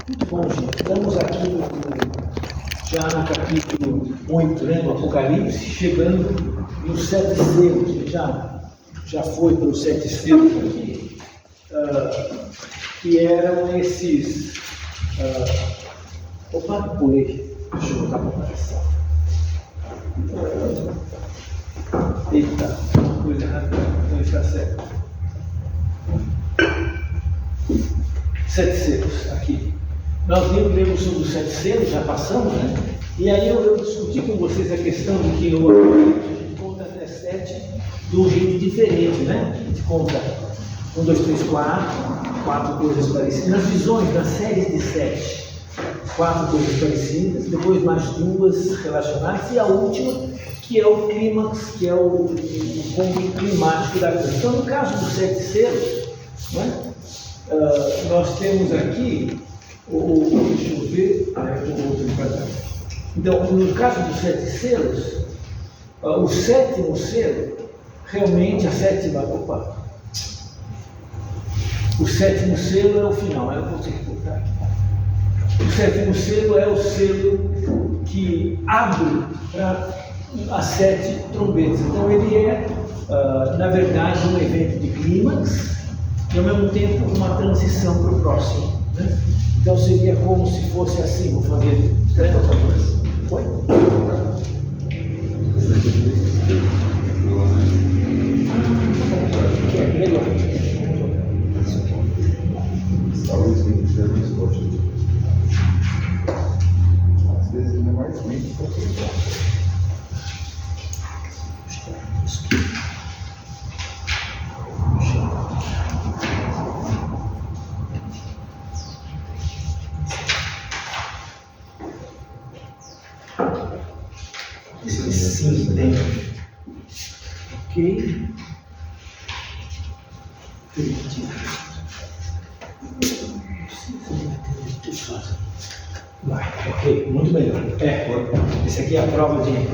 Muito bom, gente. Estamos aqui já no capítulo 8, né, do Apocalipse, chegando nos 7 selos. Já foi pelos 7 selos aqui, que eram esses. Opa, pulei. Deixa eu botar para aparecer. Eita, uma coisa errada, não está certo. 7 selos, aqui. Nós lemos sobre os 7 selos, já passamos, né? E aí eu discuti com vocês a questão de que no Apocalipse a gente conta até 7 de um jeito diferente, né? A gente conta 1, 2, 3, 4 coisas parecidas. Nas visões, nas séries de 7, 4 coisas parecidas, depois mais 2 relacionadas, e a última, que é o clímax, que é o ponto climático da coisa. Então, no caso dos 7 selos, né? Nós temos aqui, deixa eu ver, eu vou voltar para trás. Então, no caso dos 7 selos, o 7º selo, realmente a 7ª, o 7º selo é o final, eu vou ter que botar aqui. O 7º selo é o selo que abre para as 7 trombetas. Então, ele é, na verdade, um evento de clímax, e ao mesmo tempo uma transição para o próximo, né? Então seria como se fosse assim, vou fazer. Oi? Que é melhor. Às vezes ainda mais bem. Sim, dentro. Ok. Vai, ok, muito melhor. Esse aqui é a prova de. Então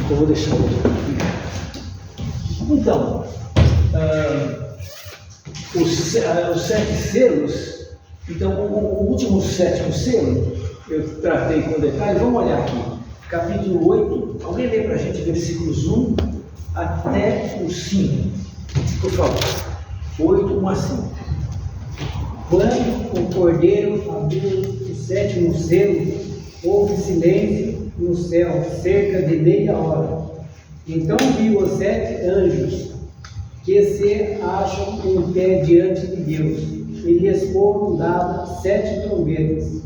eu vou deixar outro. Então, os 7 selos. Então, o último 7º selo, eu tratei com detalhe. Vamos olhar aqui. Capítulo 8, alguém lê para a gente versículos 1 até o 5, por favor. 8, 1 a 5. Quando o Cordeiro abriu o 7º selo, houve silêncio no céu cerca de meia hora. Então vi os 7 anjos que se acham em pé diante de Deus, e lhes foram dadas 7 trombetas.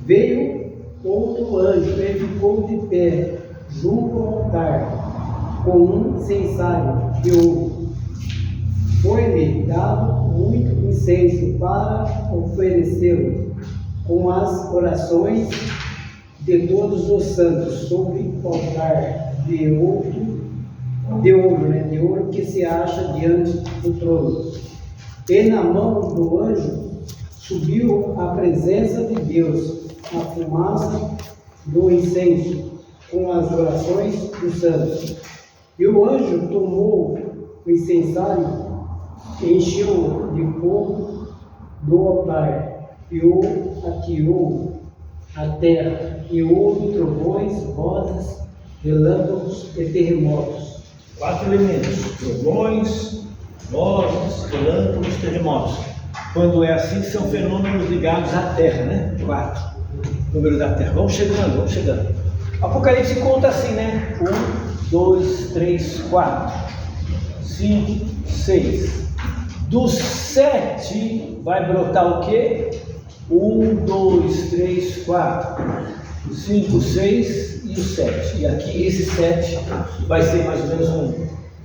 Veio outro anjo e ficou de pé junto ao altar, com um incensário de ouro. Foi-lhe dado muito incenso para oferecê-lo com as orações de todos os santos sobre o altar de ouro que se acha diante do trono. E na mão do anjo subiu a presença de Deus, a fumaça do incenso, com as orações dos santos. E o anjo tomou o incensário, encheu de fogo do altar, e o atirou à terra, e houve trovões, vozes, relâmpagos e terremotos. 4 elementos: trovões, vozes, relâmpagos, terremotos. Quando é assim, são fenômenos ligados à terra, né? 4. Número da terra. Vamos chegando. Apocalipse conta assim, né? 1, 2, 3, 4, 5, 6. Dos 7 vai brotar o quê? 1, 2, 3, 4, 5, 6 e o 7. E aqui esse 7 vai ser mais ou menos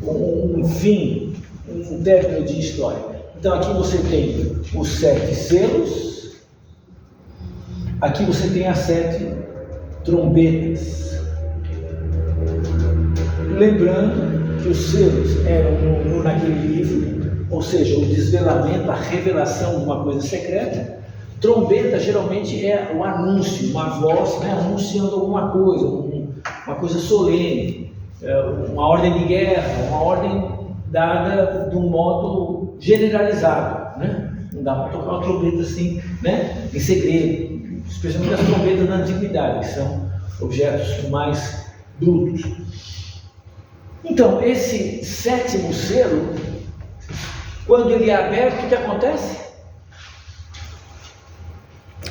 um fim, um término de história. Então aqui você tem os 7 selos. Aqui você tem as 7 trombetas. Lembrando que os selos eram naquele livro, ou seja, o desvelamento, a revelação de uma coisa secreta. Trombeta geralmente é o anúncio, uma voz, né, anunciando alguma coisa, uma coisa solene, uma ordem de guerra, uma ordem dada de um modo generalizado, né? Não dá para tocar uma trombeta assim, né? Em segredo, especialmente as trombetas da antiguidade, que são objetos mais brutos. Então, esse sétimo selo, quando ele é aberto, o que acontece?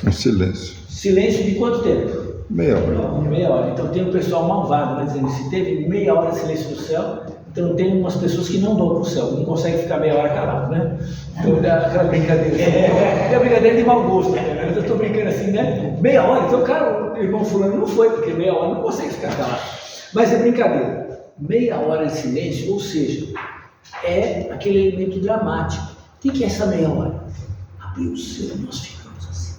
Um silêncio. Silêncio de quanto tempo? Meia hora. Meia hora. Então tem um pessoal malvado, né, dizendo, se teve meia hora de silêncio no céu, então tem umas pessoas que não vão para o céu, não conseguem ficar meia hora calado, né? Então dá aquela brincadeira. É a brincadeira de mau gosto, né? Eu estou brincando assim, né? Meia hora, então o cara, o irmão fulano não foi, porque meia hora não consegue ficar calado. Mas é brincadeira. Meia hora de silêncio, ou seja, é aquele elemento dramático. O que é essa meia hora? Abriu o céu e nós ficamos assim.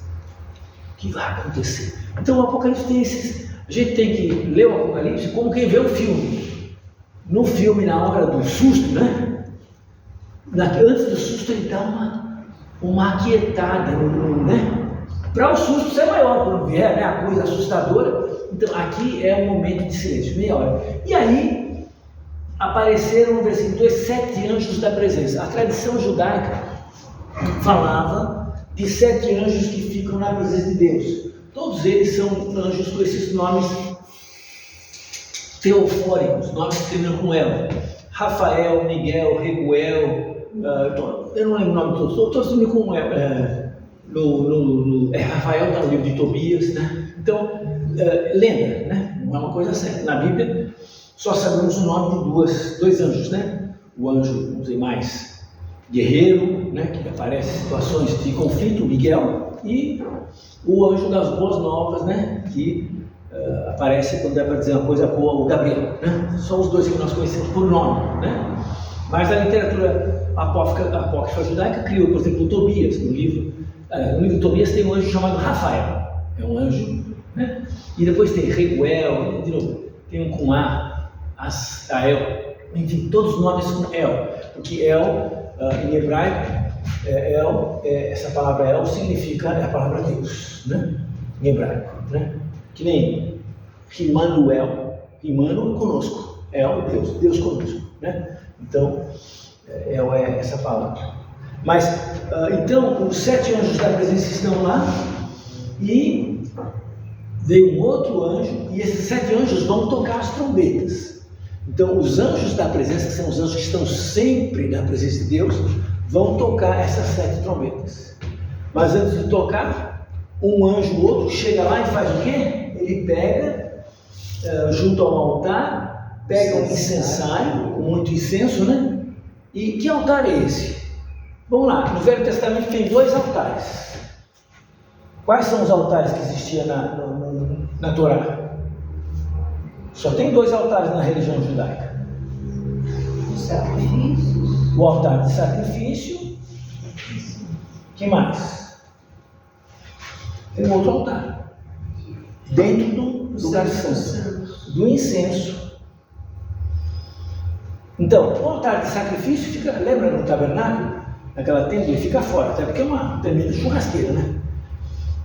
O que vai acontecer? Então o Apocalipse tem esses. A gente tem que ler o Apocalipse como quem vê o filme. No filme, na hora do susto, né? Antes do susto, ele dá uma aquietada, né? Para o susto ser maior, quando vier, né? A coisa assustadora. Então, aqui é um momento de silêncio, meia hora. E aí, apareceram no versículo 2, 7 anjos da presença. A tradição judaica falava de 7 anjos que ficam na presença de Deus. Todos eles são anjos com esses nomes teofóricos, nomes que terminam com El. Rafael, Miguel, Reguel, eu não lembro o nome de todos, todos terminam com El. Rafael está no livro de Tobias, né? Então, lembra, né? Não é uma coisa certa. Na Bíblia, só sabemos o nome de dois anjos, né? O anjo, vamos dizer, mais guerreiro, né? Que aparece em situações de conflito, Miguel, e o anjo das boas novas, né? Que aparece quando é para dizer uma coisa boa, o Gabriel, né? São os dois que nós conhecemos por nome, né? Mas a literatura apócrifa judaica criou, por exemplo, o Tobias, no livro de Tobias tem um anjo chamado Rafael, é um anjo, né? E depois tem Reguel, de novo, tem um com Asael, enfim, todos os nomes com El, porque El, em hebraico, essa palavra El significa a palavra Deus, né? Em hebraico, né? Que nem Emmanuel, Emmanuel conosco, El, Deus conosco, né? Então, El é essa palavra. Mas, então, os 7 anjos da presença estão lá e veio um outro anjo e esses 7 anjos vão tocar as trombetas. Então, os anjos da presença, que são os anjos que estão sempre na presença de Deus, vão tocar essas 7 trombetas. Mas antes de tocar, um anjo ou outro chega lá e faz o quê? Ele pega, junto ao altar, pega um incensário, com muito incenso, né? E que altar é esse? Vamos lá, no Velho Testamento tem 2 altares. Quais são os altares que existiam na Torá? Só tem 2 altares na religião judaica. O altar de sacrifício. Que mais? Tem um outro altar. Dentro do lugar santo, do incenso. Então, o altar de sacrifício fica, lembra no tabernáculo? Naquela tenda, ele fica fora, até porque é uma tremenda churrasqueira, né?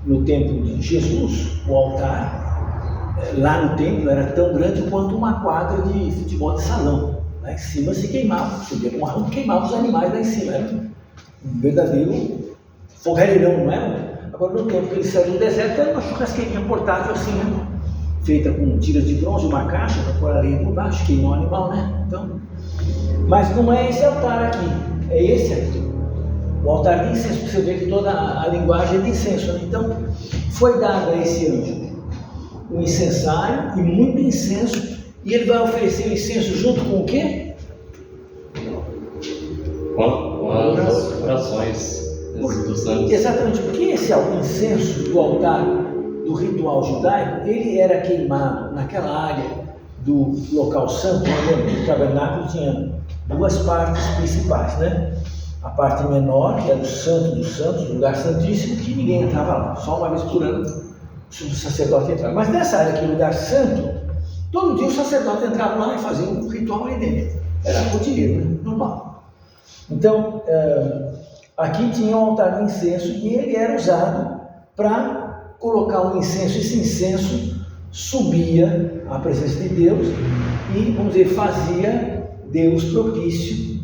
No templo de Jesus, o altar, lá no templo, era tão grande quanto uma quadra de futebol de salão. Lá em cima se queimava, subia com um arranjo, queimava os animais lá em cima. Era um verdadeiro fogareirão, não era? Agora, no tempo que ele saiu do deserto, era uma churrasqueirinha portátil assim, né? Feita com tiras de bronze, uma caixa, para pôr areia por baixo, queimar o animal, né? Então, mas não é esse altar aqui, é esse aqui. O altar de incenso, você vê que toda a linguagem é de incenso, né? Então, foi dado a esse anjo um incensário e muito incenso, e ele vai oferecer o incenso junto com o quê? Com as orações dos santos. Exatamente, porque esse incenso do altar do ritual judaico, ele era queimado naquela área do local santo. O tabernáculo tinha 2 partes principais, né? A parte menor, que era o santo dos santos, o lugar santíssimo, que ninguém entrava lá, só uma vez por ano o sacerdote entrava. Mas nessa área aqui, o lugar santo, todo dia o sacerdote entrava lá e fazia um ritual ali dentro. Era rotineiro, né? Normal. Então, aqui tinha um altar de incenso e ele era usado para colocar um incenso. Esse incenso subia à presença de Deus e, vamos dizer, fazia Deus propício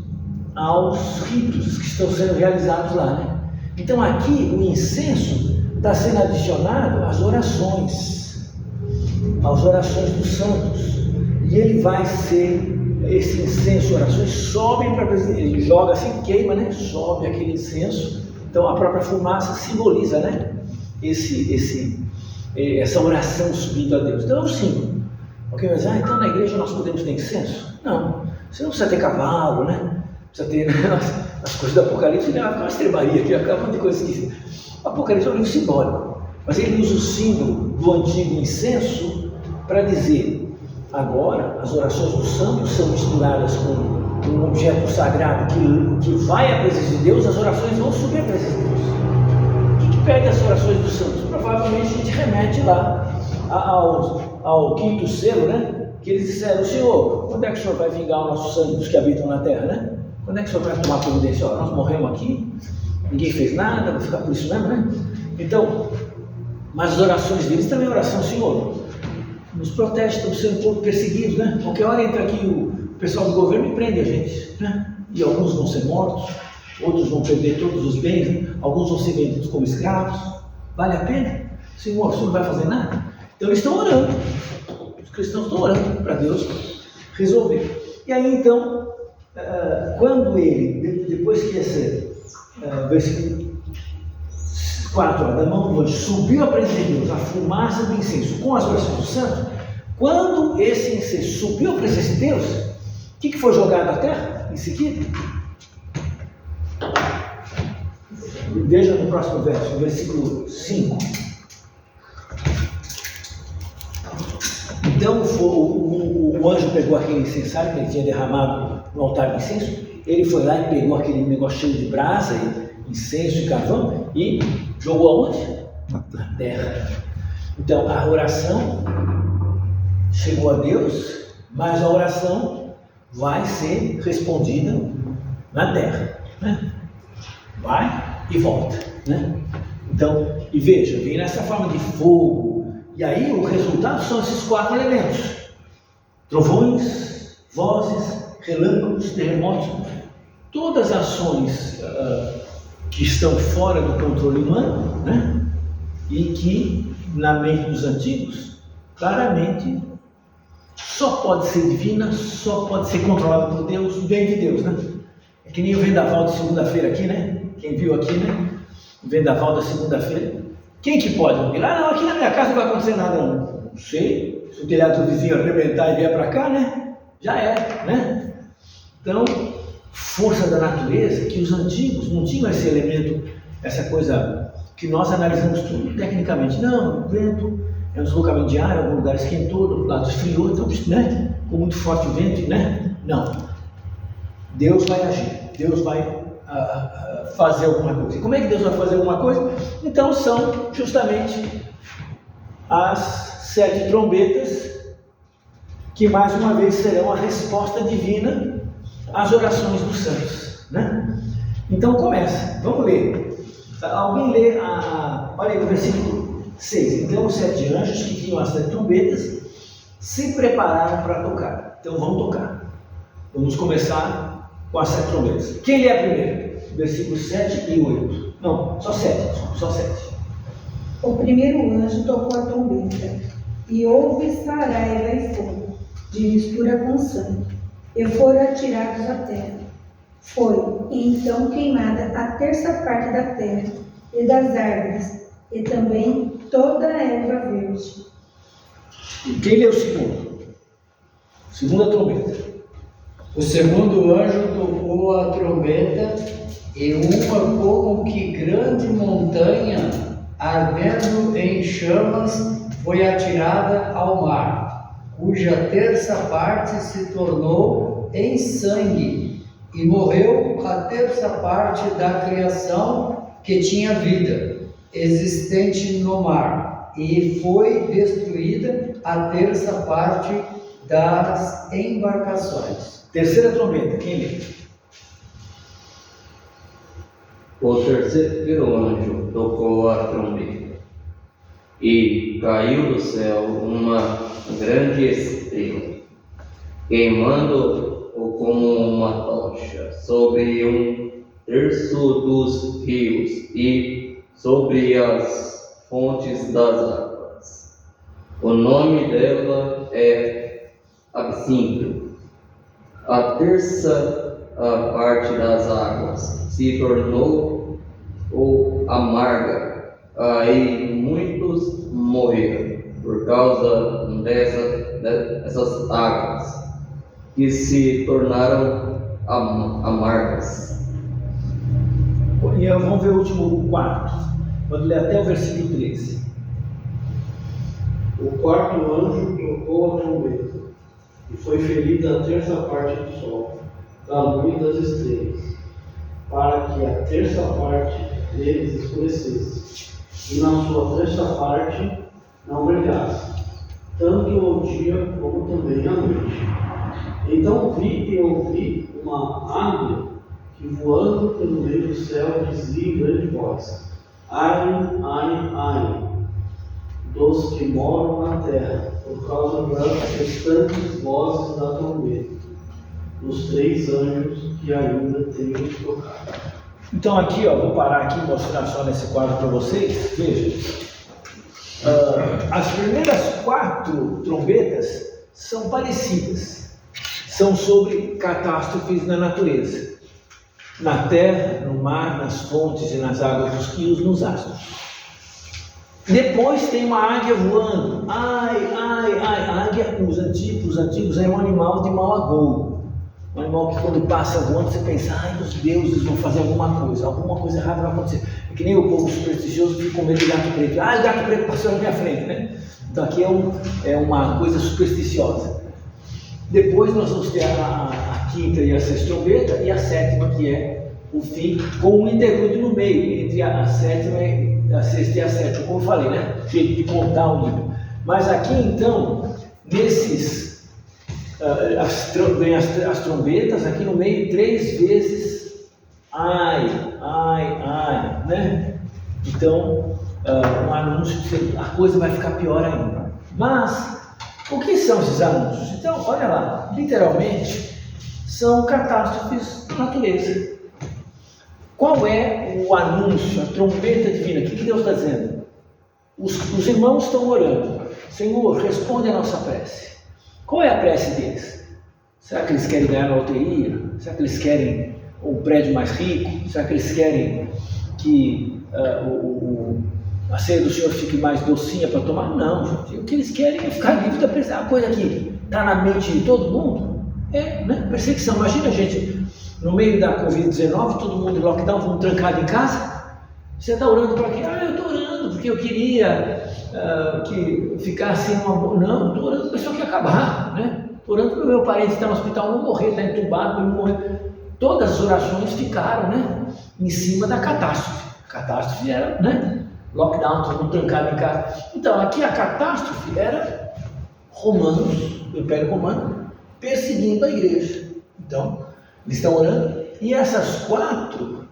aos ritos que estão sendo realizados lá, né? Então aqui o incenso está sendo adicionado às orações dos santos. E ele vai ser, esse incenso, orações, sobem para a presença, ele joga assim, queima, né? Sobe aquele incenso. Então a própria fumaça simboliza, né? Essa oração subindo a Deus. Então é um símbolo. Ok, mas então na igreja nós podemos ter incenso? Não. Você não precisa ter cavalo, né? Precisa ter as coisas do Apocalipse, né? Uma estrebaria aqui, acaba de coisa esquisita. O Apocalipse é um livro simbólico, mas ele usa o símbolo do antigo incenso para dizer: agora as orações dos santos são misturadas com um objeto sagrado que vai à presença de Deus, as orações vão subir à presença de Deus. O que pede as orações dos santos? Provavelmente a gente remete lá ao quinto selo, né? Que eles disseram: Senhor, quando é que o Senhor vai vingar o nosso sangue dos que habitam na terra, né? Quando é que o Senhor vai tomar providência? Ó, nós morremos aqui, ninguém fez nada, vai ficar por isso mesmo, né? Então, mas as orações deles também é oração: Senhor, nos protege, estamos sendo um pouco perseguidos, né? Qualquer hora entra aqui o pessoal do governo e prende a gente, né? E alguns vão ser mortos, outros vão perder todos os bens, né? Alguns vão ser vendidos como escravos. Vale a pena? Senhor, o Senhor não vai fazer nada? Então eles estão orando, os cristãos estão orando para Deus resolver. E aí então, quando ele, depois que esse versículo 4, da mão do anjo subiu à presença de Deus, a fumaça do incenso com as orações do santo, quando esse incenso subiu à presença de Deus, o que foi jogado à terra em seguida? Veja no próximo verso, no versículo 5. Então o anjo pegou aquele incensário que ele tinha derramado no altar de incenso, ele foi lá e pegou aquele negócio cheio de brasa, e incenso e carvão, e jogou aonde? Na terra. Então a oração chegou a Deus, mas a oração vai ser respondida na terra, né? Vai e volta, né? Então, e veja, vem nessa forma de fogo, e aí o resultado são esses 4 elementos: trovões, vozes, relâmpagos, terremotos, todas as ações que estão fora do controle humano, né? E que na mente dos antigos claramente só pode ser divina, só pode ser controlada por Deus, bem de Deus, né? É que nem o vendaval de segunda-feira aqui, né? Quem viu aqui, né? O vendaval da segunda-feira. Quem que pode? Não, aqui na minha casa não vai acontecer nada, não sei. Se o telhado do vizinho arrebentar e vier para cá, né? Já é, né? Então, força da natureza, que os antigos não tinham esse elemento, essa coisa que nós analisamos tudo tecnicamente. Não, o vento é um deslocamento de ar, algum lugar esquentou, do outro lado esfriou, então, né? Com muito forte o vento, né? Não. Deus vai agir, Deus vai fazer alguma coisa. E como é que Deus vai fazer alguma coisa? Então são justamente as 7 trombetas, que mais uma vez serão a resposta divina às orações dos santos, né? Então começa, vamos ler. Alguém lê olha aí o versículo 6. Então os 7 anjos que tinham as 7 trombetas se prepararam para tocar. Então vamos tocar. Vamos começar com as 7 trombetas. Quem lê a primeira? Versículos 7 e 8. Não, só 7. O primeiro anjo tocou a trombeta, e houve saraiva e fogo, de mistura com sangue, e foram atirados à terra. Foi então queimada a terça parte da terra, e das árvores, e também toda a erva verde. E quem lê o segundo? Segunda trombeta. O segundo anjo tocou a trombeta, e uma como que grande montanha, ardendo em chamas, foi atirada ao mar, cuja terça parte se tornou em sangue, e morreu a terça parte da criação que tinha vida, existente no mar, e foi destruída a terça parte das embarcações. Terceira trombeta, quem lê? O terceiro anjo tocou a trombeta, e caiu do céu uma grande estrela, queimando-o como uma tocha sobre um terço dos rios e sobre as fontes das águas. O nome dela é Absinto. A terça parte das águas se tornou amarga, aí muitos morreram por causa dessas águas que se tornaram amargas. E vamos ver o último, o quarto. Pode ler até o versículo 13. O quarto anjo tocou a trombeta, e foi ferida a terça parte do sol, da lua e das estrelas, para que a terça parte deles escurecesse, e na sua terça parte não brilhasse, tanto ao dia como também à noite. Então vi e ouvi uma águia que, voando pelo meio do céu, dizia em grande voz: ai, ai, ai, dos que moram na terra, por causa das restantes vozes da trombeta, dos 3 anjos que ainda têm que tocar. Então aqui, vou parar aqui e mostrar só nesse quadro para vocês. Veja, as primeiras 4 trombetas são parecidas, são sobre catástrofes na natureza, na terra, no mar, nas fontes e nas águas dos rios, nos astros. Depois tem uma águia voando. Ai, ai, ai, águia, os antigos era um animal de mau agouro. Um animal que quando passa voando, você pensa, ai, os deuses vão fazer alguma coisa errada vai acontecer. É que nem o povo supersticioso fica com medo de gato preto. Ah, o gato preto passou na minha frente, né? Então aqui é uma coisa supersticiosa. Depois nós vamos ter a quinta e a sexta trombeta, e a sétima, que é o fim, com um interlúdio no meio, entre a sétima, a sexta e a sétima, como eu falei, né? Jeito de contar o livro. Mas aqui então, nesses, vem as trombetas, aqui no meio, 3 vezes, ai, ai, ai, né? Então, um anúncio, a coisa vai ficar pior ainda. Mas, o que são esses anúncios? Então, olha lá, literalmente, são catástrofes da natureza. Qual é o anúncio, a trombeta divina? O que Deus está dizendo? Os irmãos estão orando. Senhor, responde a nossa prece. Qual é a prece deles? Será que eles querem ganhar na loteria? Será que eles querem um prédio mais rico? Será que eles querem que a ceia do Senhor fique mais docinha para tomar? Não, gente. O que eles querem é ficar livre da perseguição. A coisa que está na mente de todo mundo é, né, perseguição. Imagina, gente, no meio da Covid-19, todo mundo em lockdown, todo mundo trancado em casa. Você está orando para quê? Eu estou orando porque eu queria que ficasse uma boa. Não, estou orando para isso que acabar, né? Estou orando para o meu parente que está no hospital não morrer, está entubado, não morrer. Todas as orações ficaram, né, em cima da catástrofe. A catástrofe era, né, lockdown, todo mundo trancado em casa. Então, aqui a catástrofe era romanos, o Império Romano, perseguindo a igreja. Então, eles estão orando, e essas 4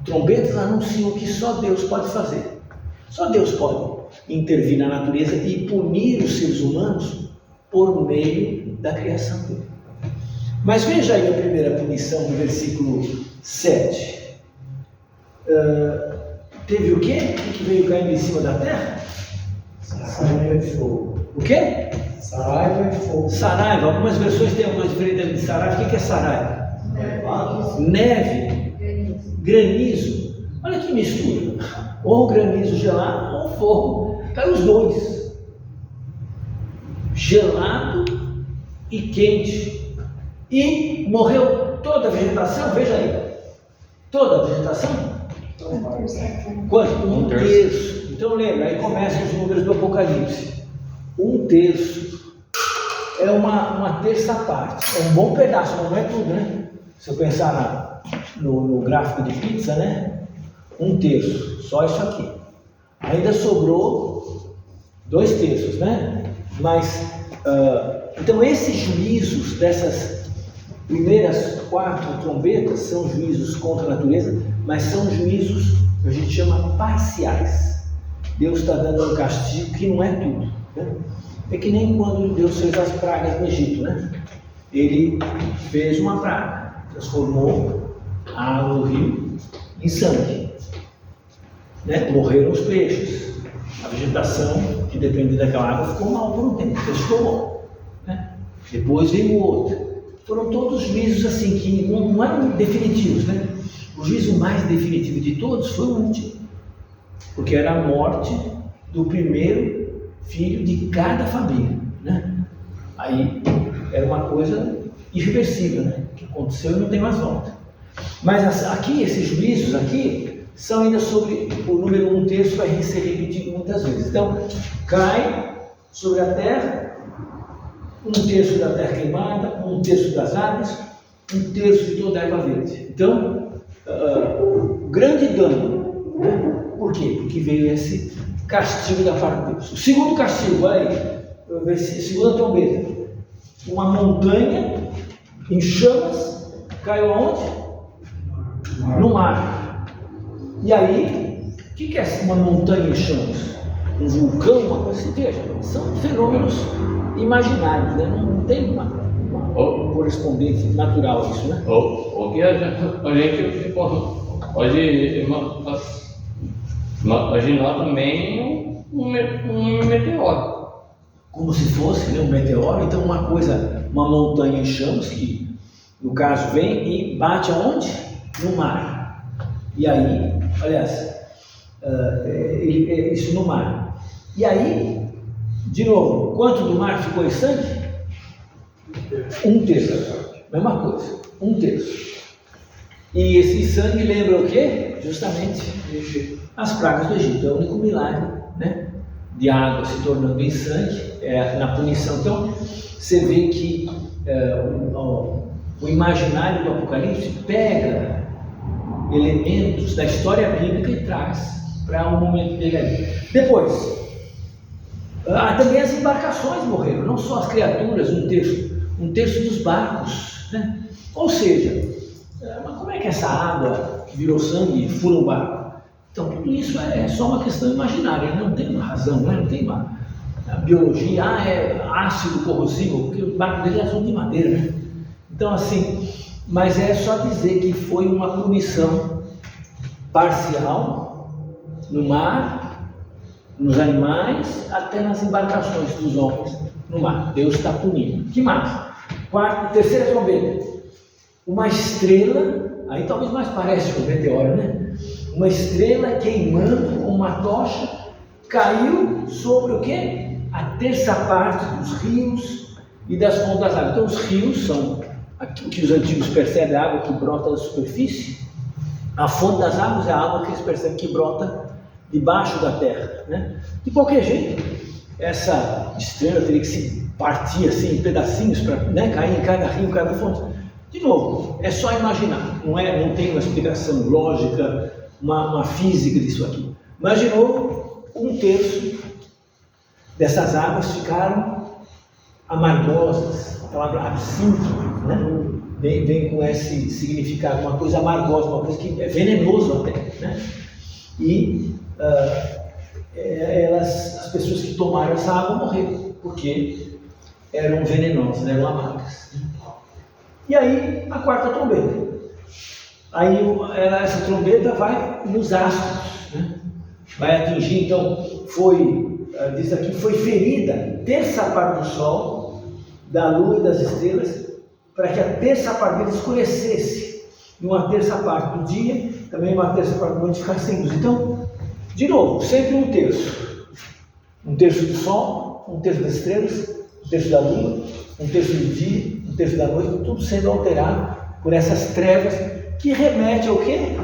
trombetas anunciam que só Deus pode fazer. Só Deus pode intervir na natureza e punir os seres humanos por meio da criação dele. Mas veja aí a primeira punição do versículo 7. Teve o quê? O que veio caindo em cima da terra? Saraiva e fogo. O quê? Saraiva e fogo. Saraiva. Algumas versões têm alguma diferença de saraiva. O que é saraiva? Neve. Granizo. Olha que mistura. Ou granizo gelado ou fogo. Caiu os 2. Gelado e quente. E morreu toda a vegetação. Veja aí. Toda a vegetação. Quanto? 1/3. Então lembra, aí começam os números do Apocalipse. 1/3 é uma terça parte. É um bom pedaço, mas não é tudo, né? Se eu pensar no gráfico de pizza, né? 1/3, só isso aqui. Ainda sobrou 2/3, né? Mas, então esses juízos dessas primeiras 4 trombetas são juízos contra a natureza, mas são juízos que a gente chama parciais. Deus está dando um castigo que não é tudo, né? É que nem quando Deus fez as pragas no Egito, né? Ele fez uma praga, transformou a água do rio em sangue. Né? Morreram os peixes. A vegetação que dependia daquela água ficou mal por um tempo, depois ficou bom. Né? Depois veio outro. Foram todos juízos assim, que não eram definitivos. Né? O juízo mais definitivo de todos foi o último, porque era a morte do primeiro filho de cada família. Né? Aí era uma coisa irreversível, né? Que aconteceu e não tem mais volta. Mas aqui, esses juízos aqui, são ainda sobre o número 1/3, vai ser repetido muitas vezes. Então, cai sobre a terra 1/3 da terra queimada, 1/3 das aves, 1/3 de toda a erva verde. Então, grande dano. Né? Por quê? Porque veio esse castigo da parte de Deus. O segundo castigo, olha aí, segunda trombeta. Uma montanha em chamas caiu aonde? No mar. E aí, o que é uma montanha em chamas? Um vulcão, uma coisa assim? Veja, são fenômenos imaginários, né? Não tem uma correspondente natural a isso, né? O que a gente hoje nota também um meteoro. Como se fosse, né, um meteoro. Então uma montanha em chamas, que no caso vem e bate aonde? No mar. E aí, aliás, isso no mar. E aí, de novo, quanto do mar ficou em sangue? 1/3. Mesma coisa, 1/3. E esse sangue lembra o quê? Justamente as pragas do Egito. É o único milagre, né? De água se tornando em sangue, na punição. Então, você vê que o imaginário do Apocalipse pega elementos da história bíblica e traz para o momento dele ali. Depois, também as embarcações morreram, não só as criaturas, 1/3 dos barcos. Né? Ou seja, mas como é que essa água que virou sangue fura o barco? Então, tudo isso é só uma questão imaginária, não tem uma razão, né? Não tem uma biologia, é ácido corrosivo, porque o barco dele é só de madeira, né? Então, assim, mas é só dizer que foi uma punição parcial no mar, nos animais, até nas embarcações dos homens no mar. Deus está punindo. Que mais? Terceira trombeta. Uma estrela, aí talvez mais parece um meteoro, né? Uma estrela queimando com uma tocha caiu sobre o quê? A terça parte dos rios e das fontes das águas. Então, os rios são aquilo que os antigos percebem, a água que brota da superfície. A fonte das águas é a água que eles percebem que brota debaixo da terra. Né? De qualquer jeito, essa estrela teria que se partir assim em pedacinhos para, né, cair em cada rio, cada fonte. De novo, é só imaginar, não tem uma explicação lógica, uma física disso aqui. Mas, de novo, 1/3 dessas águas ficaram amargosas. A palavra absinto, né? vem com esse significado, uma coisa amargosa, uma coisa que é venenoso até. Né? E as pessoas que tomaram essa água morreram, porque eram venenosas, eram amargas. E aí, a quarta trombeta. Aí essa trombeta vai nos astros, né? Vai atingir, então, diz aqui, foi ferida terça parte do sol, da lua e das estrelas, para que a terça parte deles escurecesse, e uma terça parte do dia, também uma terça parte da noite ficasse sem luz. Então, de novo, sempre 1/3. 1/3 do sol, 1/3 das estrelas, 1/3 da lua, 1/3 do dia, 1/3 da noite, tudo sendo alterado por essas trevas, que remete ao quê?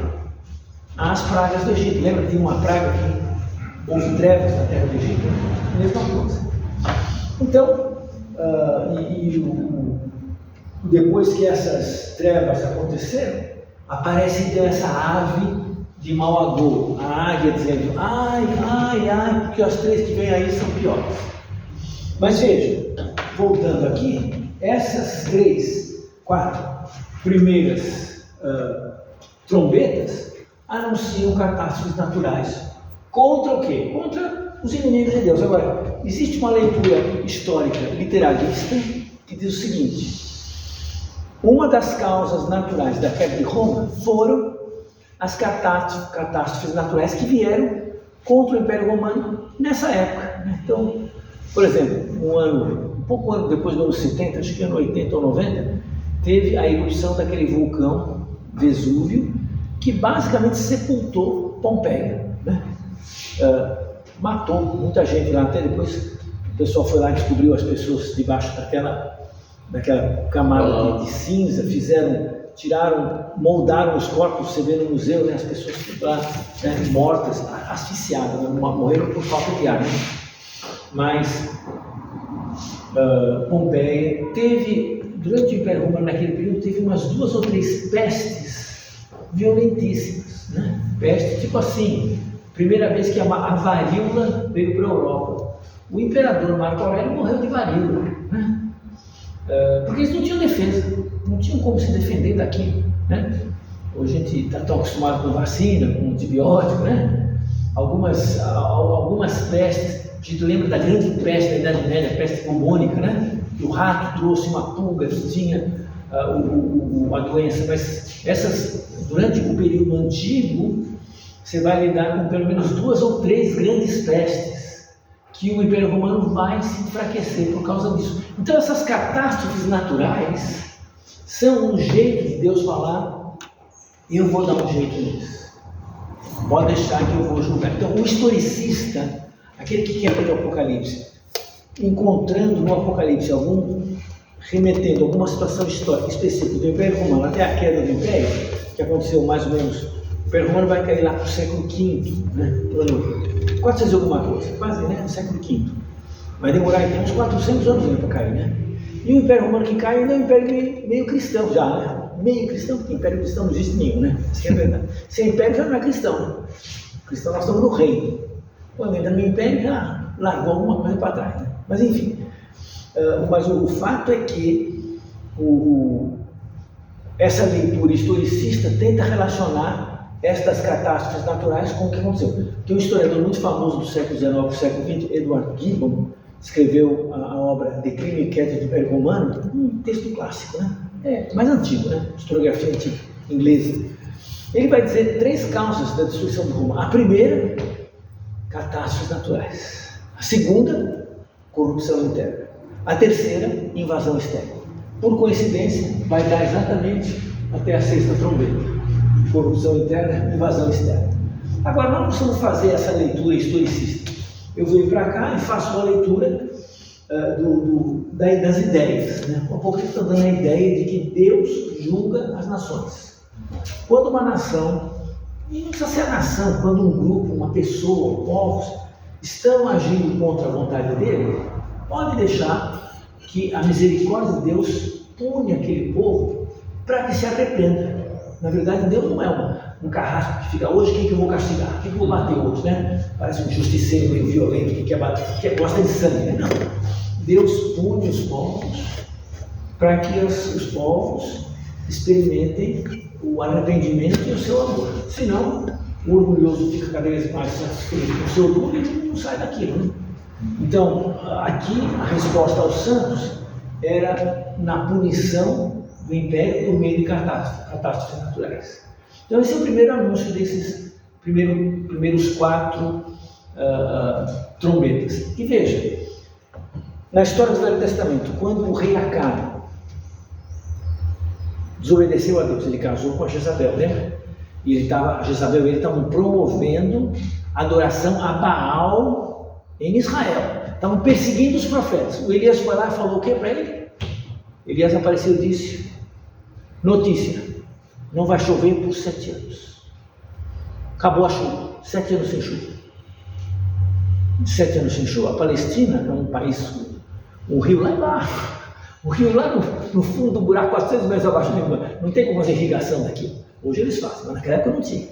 Às pragas do Egito. Lembra que tinha uma praga que houve trevas na terra do Egito? Mesma coisa. Então, depois que essas trevas aconteceram, aparece então essa ave de mau agouro, a águia dizendo, ai, ai, ai, porque as 3 que vêm aí são piores. Mas veja, voltando aqui, essas 4 primeiras trombetas anunciam catástrofes naturais. Contra o quê? Contra os inimigos de Deus. Agora, existe uma leitura histórica, literalista, que diz o seguinte: Uma das causas naturais da queda de Roma foram as catástrofes naturais que vieram contra o Império Romano nessa época, né? Então, por exemplo, um pouco ano depois do ano 70, acho que ano 80 ou 90, teve a erupção daquele vulcão Vesúvio, que basicamente sepultou Pompeia, né? Matou muita gente lá, até depois o pessoal foi lá e descobriu as pessoas debaixo daquela camada de cinza, moldaram os corpos, você vê no museu, né, as pessoas lá, né, mortas, asfixiadas, né, morreram por falta de ar, né? Mas Pompeia teve, durante o Império Romano, naquele período, teve umas 2 ou 3 pestes violentíssimas, né? Peste tipo assim, primeira vez que a varíola veio para a Europa. O imperador Marco Aurélio morreu de varíola, né? Porque eles não tinham defesa, não tinham como se defender daquilo, né? Hoje a gente está tão acostumado com vacina, com antibiótico, né? Algumas pestes, a gente lembra da grande peste da Idade Média, a peste bubônica, né? Que o rato trouxe uma pulga que tinha a doença, mas durante o período antigo, você vai lidar com pelo menos 2 ou 3 grandes pestes, que o Império Romano vai se enfraquecer por causa disso. Então essas catástrofes naturais são um jeito de Deus falar: eu vou dar um jeito nisso, pode deixar que eu vou julgar. Então o historicista, aquele que quer ler o Apocalipse, encontrando no Apocalipse remetendo alguma situação histórica específica do Império Romano até a queda do Império, que aconteceu mais ou menos, o Império Romano vai cair lá para o século V, né? 400 e alguma coisa, quase, né? Século V. Vai demorar então uns 400 anos para cair, né? E o Império Romano que cai ainda é um império meio cristão já, né? Meio cristão, porque império cristão não existe nenhum, né? Isso é verdade. Sem império já não é cristão, né? Cristão nós estamos no reino. Quando ainda no império já largou alguma coisa para trás, né? Mas enfim, mas o fato é que essa leitura historicista tenta relacionar estas catástrofes naturais com o que aconteceu. Tem um historiador muito famoso do século XIX, do século XX, Edward Gibbon, escreveu a obra Declínio e Queda do Império Romano, um texto clássico, né? Mais antigo, né? Historiografia antiga, inglesa. Ele vai dizer 3 causas da destruição de Roma. A primeira, catástrofes naturais. A segunda, corrupção interna. A terceira, invasão externa. Por coincidência, vai dar exatamente até a 6ª trombeta. Corrupção interna, invasão externa. Agora, nós precisamos fazer essa leitura historicista. Eu venho para cá e faço uma leitura das ideias, né? O Apocalipse está dando a ideia de que Deus julga as nações. Quando uma nação, e não precisa ser a nação, quando um grupo, uma pessoa, povos, estão agindo contra a vontade dele, pode deixar que a misericórdia de Deus pune aquele povo para que se arrependa. Na verdade, Deus não é um carrasco que fica: hoje quem que eu vou castigar? Quem que eu vou bater hoje, né? Parece um justiceiro meio violento que quer bater, que gosta de sangue, né? Não. Deus pune os povos para que os povos experimentem o arrependimento e o seu amor. Senão, o orgulhoso fica cada vez mais satisfeito com o seu orgulho e não sai daquilo, né? Então, aqui a resposta aos santos era na punição do império por meio de catástrofes naturais. Então esse é o primeiro anúncio desses primeiros 4 trombetas. E veja, na história do Velho Testamento, quando o rei Acabe desobedeceu a Deus, ele casou com a Jezabel, lembra? E Jezabel e ele estavam promovendo adoração a Baal em Israel. Estavam perseguindo os profetas. O Elias foi lá e falou o que para ele? Elias apareceu e disse: notícia, não vai chover por 7 anos. Acabou a chuva, 7 anos sem chuva. 7 anos sem chuva. A Palestina é um país, um rio lá embaixo. O rio lá no fundo do buraco, 400 metros abaixo do rio. Não tem como fazer irrigação daqui. Hoje eles fazem, mas naquela época não tinha.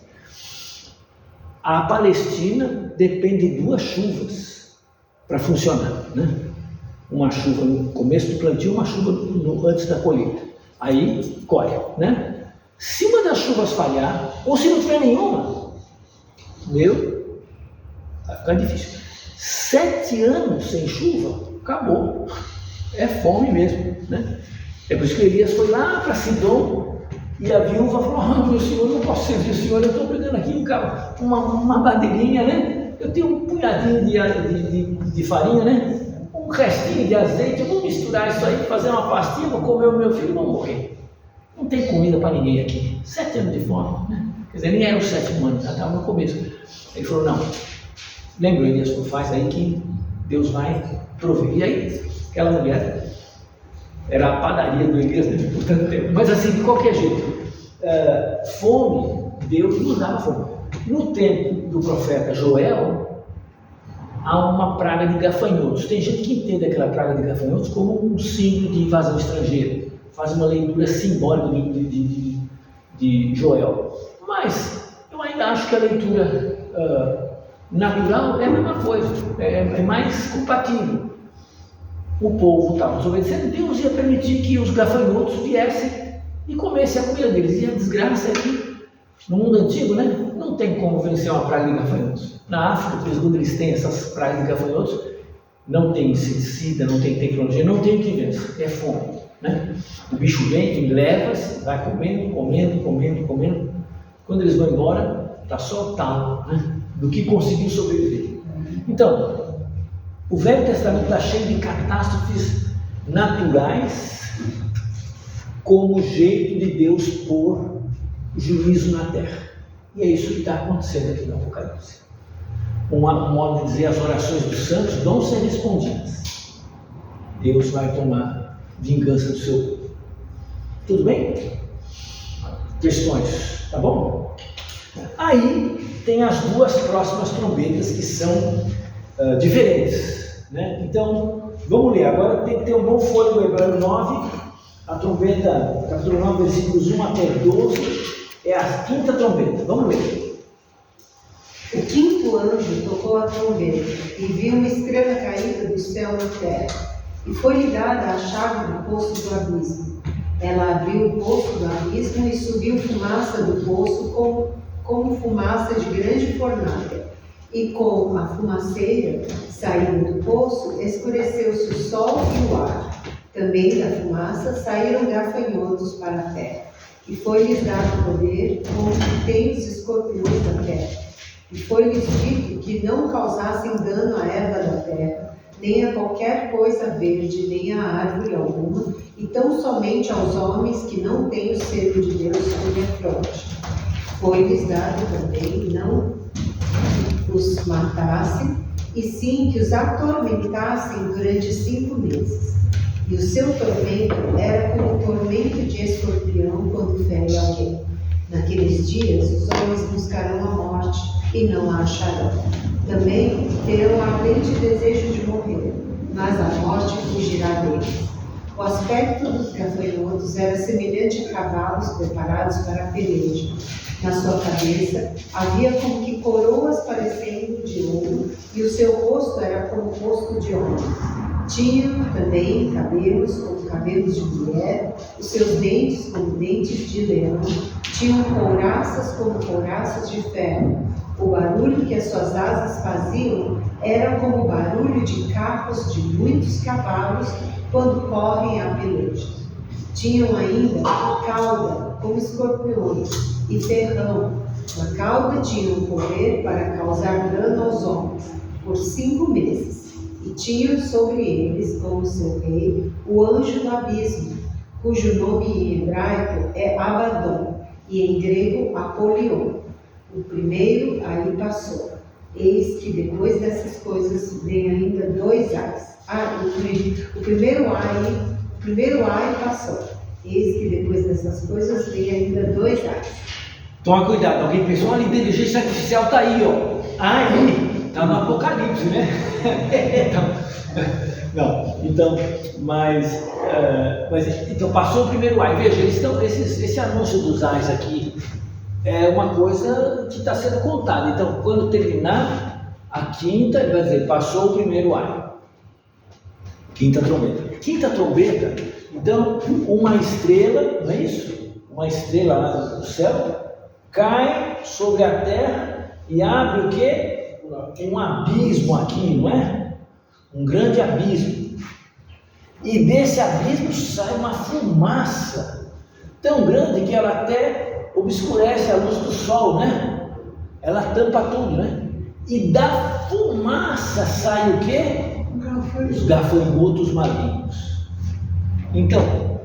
A Palestina depende de 2 chuvas para funcionar, né? Uma chuva no começo do plantio, uma chuva antes da colheita. Aí colhe, né? Se uma das chuvas falhar, ou se não tiver nenhuma, vai ficar difícil. 7 anos sem chuva, acabou. É fome mesmo, né? É por isso que Elias foi lá para Sidom e a viúva falou: meu senhor, não posso servir o senhor, eu estou pegando aqui uma bandeirinha, né? Eu tenho um punhadinho de farinha, né? Um restinho de azeite, eu vou misturar isso aí, fazer uma pastinha, vou comer o meu filho e vou morrer. Não tem comida para ninguém aqui. 7 anos de fome, né? Quer dizer, nem era o 7º ano, já estava no começo. Ele falou: não, lembra, Elias, faz aí que Deus vai prover. E aí, aquela mulher, era a padaria do Elias, né, por tanto tempo. Mas assim, de qualquer jeito, fome, Deus nos dava fome. No tempo do profeta Joel, há uma praga de gafanhotos. Tem gente que entende aquela praga de gafanhotos como um símbolo de invasão estrangeira. Faz uma leitura simbólica de Joel. Mas eu ainda acho que a leitura natural é a mesma coisa, é mais compatível. O povo estava desobedecendo, Deus ia permitir que os gafanhotos viessem e comessem a comida deles. E a desgraça é que no mundo antigo, né, não tem como vencer uma praga de gafanhotos. Na África, quando eles têm essas pragas de gafanhotos, não tem inseticida, não tem tecnologia, não tem o que vencer, é fome, né? O bicho vem em levas, vai comendo. Quando eles vão embora, está só o talo, né, do que conseguiu sobreviver. Então, o Velho Testamento está cheio de catástrofes naturais como jeito de Deus pôr juízo na terra. E é isso que está acontecendo aqui no Apocalipse. Um modo de dizer, as orações dos santos vão ser respondidas. Deus vai tomar vingança do seu povo. Tudo bem? Questões, tá bom? Aí tem as 2 próximas trombetas que são diferentes, né? Então, vamos ler. Agora tem que ter um bom fôlego. Hebreu 9, a trombeta, capítulo 9, versículos 1 até 12, é a 5ª trombeta. Vamos ler. O 5º anjo tocou a trombeta e viu uma estrela caída do céu na terra, e foi-lhe dada a chave do poço do abismo. Ela abriu o poço do abismo e subiu fumaça do poço como fumaça de grande fornalha. E com a fumaceira saindo do poço, escureceu-se o sol e o ar. Também da fumaça saíram gafanhotos para a terra. E foi-lhes dado poder como que tem os escorpiões da terra. E foi-lhes dito que não causassem dano à erva da terra, nem a qualquer coisa verde, nem a árvore alguma, e tão somente aos homens que não têm o selo de Deus sobre a fronte. Foi-lhes dado também não os matassem, e sim que os atormentassem durante 5 meses. E o seu tormento era como o tormento de escorpião quando fere alguém. Naqueles dias os homens buscarão a morte e não a acharão. Também terão ardente desejo de morrer, mas a morte fugirá deles. O aspecto dos gafanhotos era semelhante a cavalos preparados para a peleja. Na sua cabeça havia como que coroas parecendo de ouro, e o seu rosto era como o rosto de homem. Tinham também cabelos como cabelos de mulher, os seus dentes como dentes de leão, tinham couraças como couraças de ferro. O barulho que as suas asas faziam era como o barulho de carros de muitos cavalos quando correm a peleja. Tinham ainda cauda como escorpiões e ferrão. Na cauda tinham poder para causar dano aos homens por 5 meses. E tinham sobre eles, como seu rei, o anjo do abismo, cujo nome em hebraico é Abaddon, e em grego Apolion. O primeiro aí passou. Eis que depois dessas coisas vem ainda 2 ais. O primeiro ai passou. Eis que depois dessas coisas vem ainda 2 ais. Toma cuidado, alguém pensou, olha, a inteligência artificial está aí, ó. Aí, está no Apocalipse, né? Então passou o primeiro ai. Veja, esse anúncio dos ais aqui é uma coisa que está sendo contada. Então, quando terminar a 5ª, ele vai dizer, passou o primeiro ai. 5ª trombeta. 5ª trombeta, então, uma estrela, não é isso? Uma estrela lá do céu cai sobre a terra e abre o quê? Um abismo aqui, não é? Um grande abismo. e desse abismo sai uma fumaça tão grande que ela até obscurece a luz do sol, né? Ela tampa tudo, né? E da fumaça sai o quê? Os gafanhotos malignos. Então,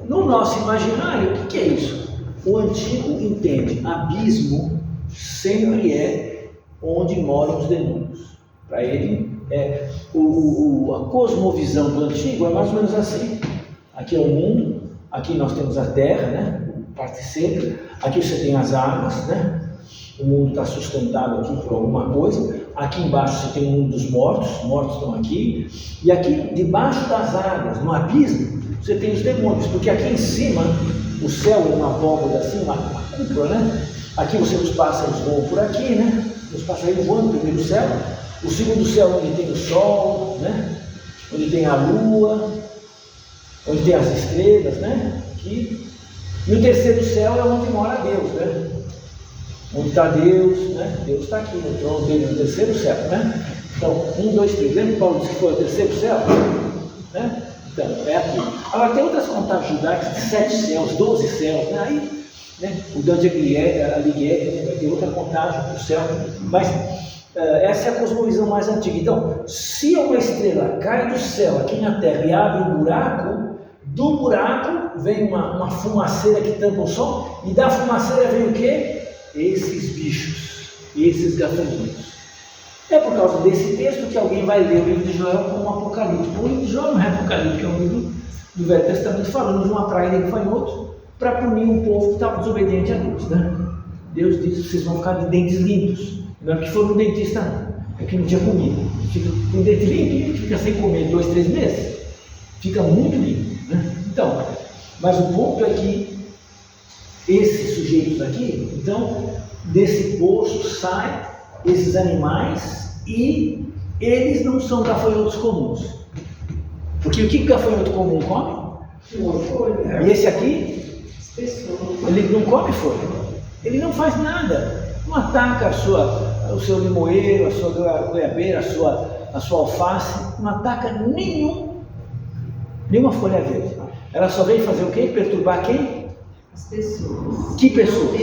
no nosso imaginário, o que é isso? O antigo entende, abismo sempre é onde moram os demônios. Para ele, a cosmovisão do antigo é mais ou menos assim. Aqui é o mundo, aqui nós temos a terra, né? Parte centro, aqui você tem as águas, né? O mundo está sustentado aqui por alguma coisa. Aqui embaixo você tem o mundo dos mortos, os mortos estão aqui. E aqui debaixo das águas, no abismo, você tem os demônios, porque aqui em cima o céu é uma abóbora assim, uma cúpula, né? Aqui você os pássaros voam por aqui, né? Os passarinhos voam no primeiro céu. O segundo céu onde tem o sol, né? Onde tem a lua, onde tem as estrelas, né? Aqui. E o terceiro céu é onde mora Deus, né? Onde está Deus, né? Deus está aqui no trono dele, no terceiro céu, né? Então, 1, 2, 3. Lembra que Paulo disse que foi o terceiro céu? Né? Então, é aqui. Agora, tem outras contagens judaicas de 7 céus, 12 céus, né? Aí, né? O Dante Alighieri vai ter outra contagem do céu, mas essa é a cosmovisão mais antiga. Então, se uma estrela cai do céu aqui na Terra e abre um buraco, do buraco vem uma fumaceira que tampa o sol, e da fumaceira vem o quê? Esses bichos, esses gafanhotos. É por causa desse texto que alguém vai ler o livro de Joel como Apocalipse. O livro de Joel não é Apocalipse, é um livro do Velho Testamento falando de uma praga de gafanhotos para punir um povo que estava desobediente a Deus, né? Deus disse: vocês vão ficar de dentes limpos. Não é que for no dentista, não. É que não tinha comida. Fica com dente limpo, fica sem comer 2, 3 meses. Fica muito limpo, né? Então, mas o ponto é que esses sujeitos aqui, então, desse poço saem esses animais e eles não são gafanhotos comuns. Porque o que o gafanhoto comum come? E esse aqui? Ele não come folha. Ele não faz nada. Não ataca o seu limoeiro, a sua goiabeira, a sua alface. Não ataca nenhuma folha verde. Ela só vem fazer o quê? Perturbar quem? As pessoas. Que pessoas?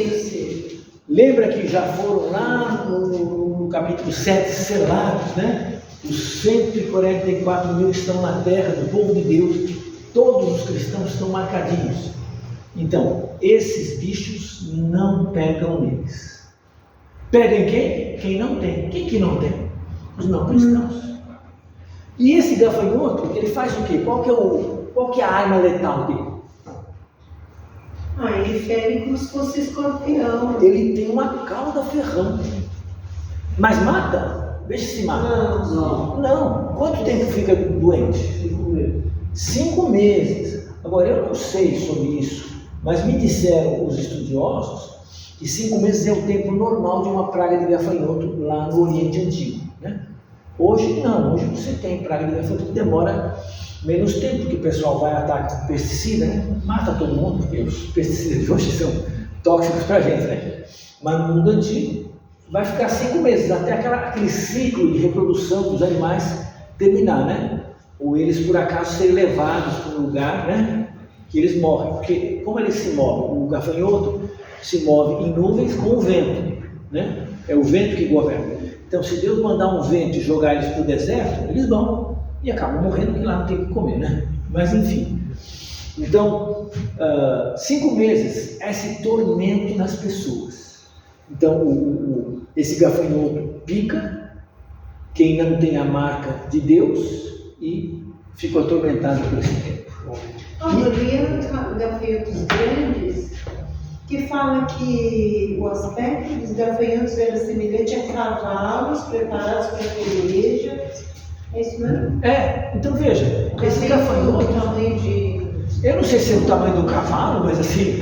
Lembra que já foram lá no capítulo 7 selados, né? Os 144 mil que estão na terra do povo de Deus, todos os cristãos estão marcadinhos. Então, esses bichos não pegam neles. Pegam quem? Quem não tem. Quem que não tem? Os não cristãos. E esse gafanhoto, ele faz o quê? Qual que é a arma letal dele? Ele fere como se fosse escorpião. Ele tem uma cauda ferrante. Mas mata? Veja se mata. Não. Quanto tempo fica doente? 5 meses. Agora, eu não sei sobre isso, mas me disseram os estudiosos que 5 meses é o tempo normal de uma praga de gafanhoto lá no Oriente Antigo, né? Hoje não. Hoje você tem praga de gafanhoto que demora menos tempo, porque o pessoal vai atacar com pesticida, né? Mata todo mundo, porque os pesticidas de hoje são tóxicos para a gente, né? Mas no mundo antigo vai ficar 5 meses, até aquele ciclo de reprodução dos animais terminar, né? Ou eles por acaso serem levados para um lugar, né? Que eles morrem, porque como eles se movem? O gafanhoto se move em nuvens com o vento, né? É o vento que governa. Então, se Deus mandar um vento e jogar eles para o deserto, eles vão e acabam morrendo, porque lá não tem o que comer, né? Mas enfim. Então, 5 meses, esse tormento nas pessoas. Então, esse gafanhoto pica quem não tem a marca de Deus e fica atormentado por esse tempo. Havia gafanhotos grandes que fala que o aspecto dos gafanhotos era semelhante a cavalos preparados para a peleja. É isso mesmo? Então veja, esse gafanhoto, eu não sei se é o tamanho do cavalo, mas assim,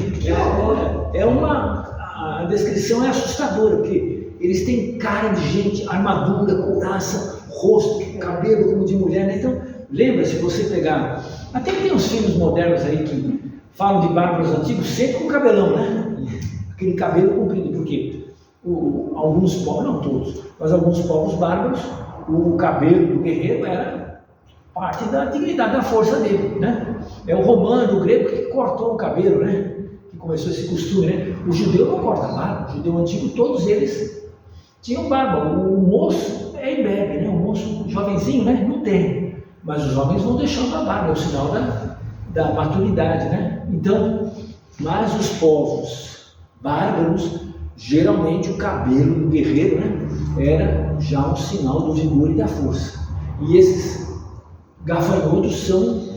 a descrição é assustadora, porque eles têm cara de gente, armadura, couraça, rosto, cabelo como de mulher, né? Então, lembra, se você pegar, até tem uns filmes modernos aí que falam de bárbaros antigos, sempre com cabelão, né? Aquele cabelo comprido, porque alguns povos, não todos, mas alguns povos bárbaros, o cabelo do guerreiro era parte da dignidade, da força dele, né? É o romano, o grego que cortou o cabelo, né? Que começou esse costume, né? O judeu não corta barba, o judeu antigo, todos eles tinham barba. O moço é imberbe, né? O moço jovenzinho, né? Não tem. Mas os homens vão deixando a barba, é o sinal da maturidade, né? Então, mas os povos bárbaros, geralmente o cabelo do guerreiro, né? Era já um sinal do vigor e da força. E esses gafanhotos são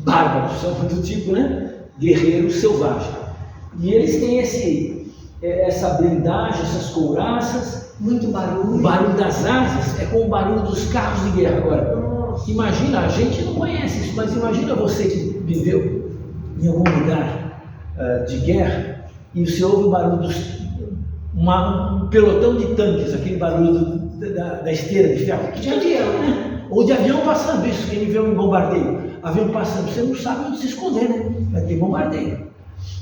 bárbaros, são do tipo, né? Guerreiro selvagem. E eles têm essa blindagem, essas couraças. Muito barulho. O barulho das asas é como o barulho dos carros de guerra. Agora, imagina, a gente não conhece isso, mas imagina você que viveu em algum lugar de guerra e você ouve o barulho um pelotão de tanques, aquele barulho da esteira de ferro. De avião, né? Ou de avião passando, isso, quem vê um bombardeio. Avião passando, você não sabe onde se esconder, né? Vai ter bombardeio.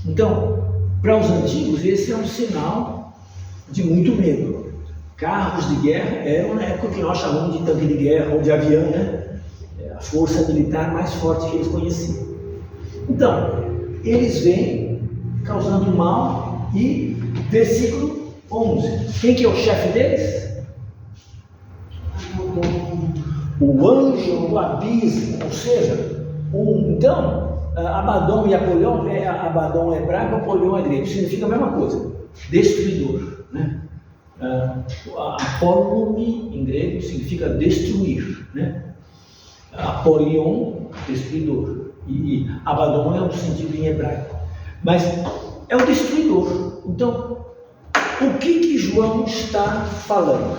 Então, para os antigos, esse é um sinal de muito medo. Carros de guerra eram na época que nós chamamos de tanque de guerra ou de avião, né? A força militar mais forte que eles conheciam. Então, eles vêm causando mal e versículo 11. Quem que é o chefe deles? O anjo do abismo, ou seja, então, Abaddon e Apolion, Abaddon é hebraico, Apolion é grego, significa a mesma coisa, destruidor, né? Apollon em grego significa destruir, né? Apolion, destruidor, e Abaddon é um sentido em hebraico, mas é o destruidor. Então, o que João está falando?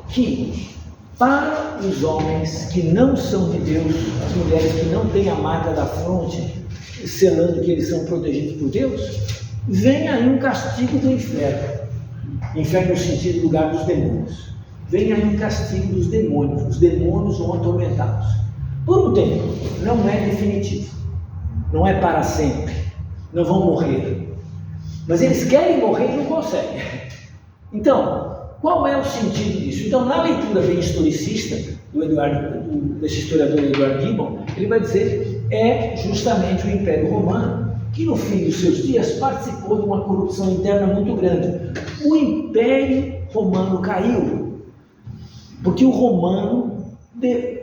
Que para os homens que não são de Deus, as mulheres que não têm a marca da fronte, selando que eles são protegidos por Deus, vem aí um castigo do inferno. Inferno no sentido lugar dos demônios. Vem aí um castigo dos demônios. Os demônios vão atormentados. Por um tempo, não é definitivo. Não é para sempre. Não vão morrer. Mas eles querem morrer e não conseguem. Então, qual é o sentido disso? Então, na leitura bem historicista desse historiador Edward Gibbon, ele vai dizer é justamente o Império Romano que no fim dos seus dias participou de uma corrupção interna muito grande. O Império Romano caiu porque o romano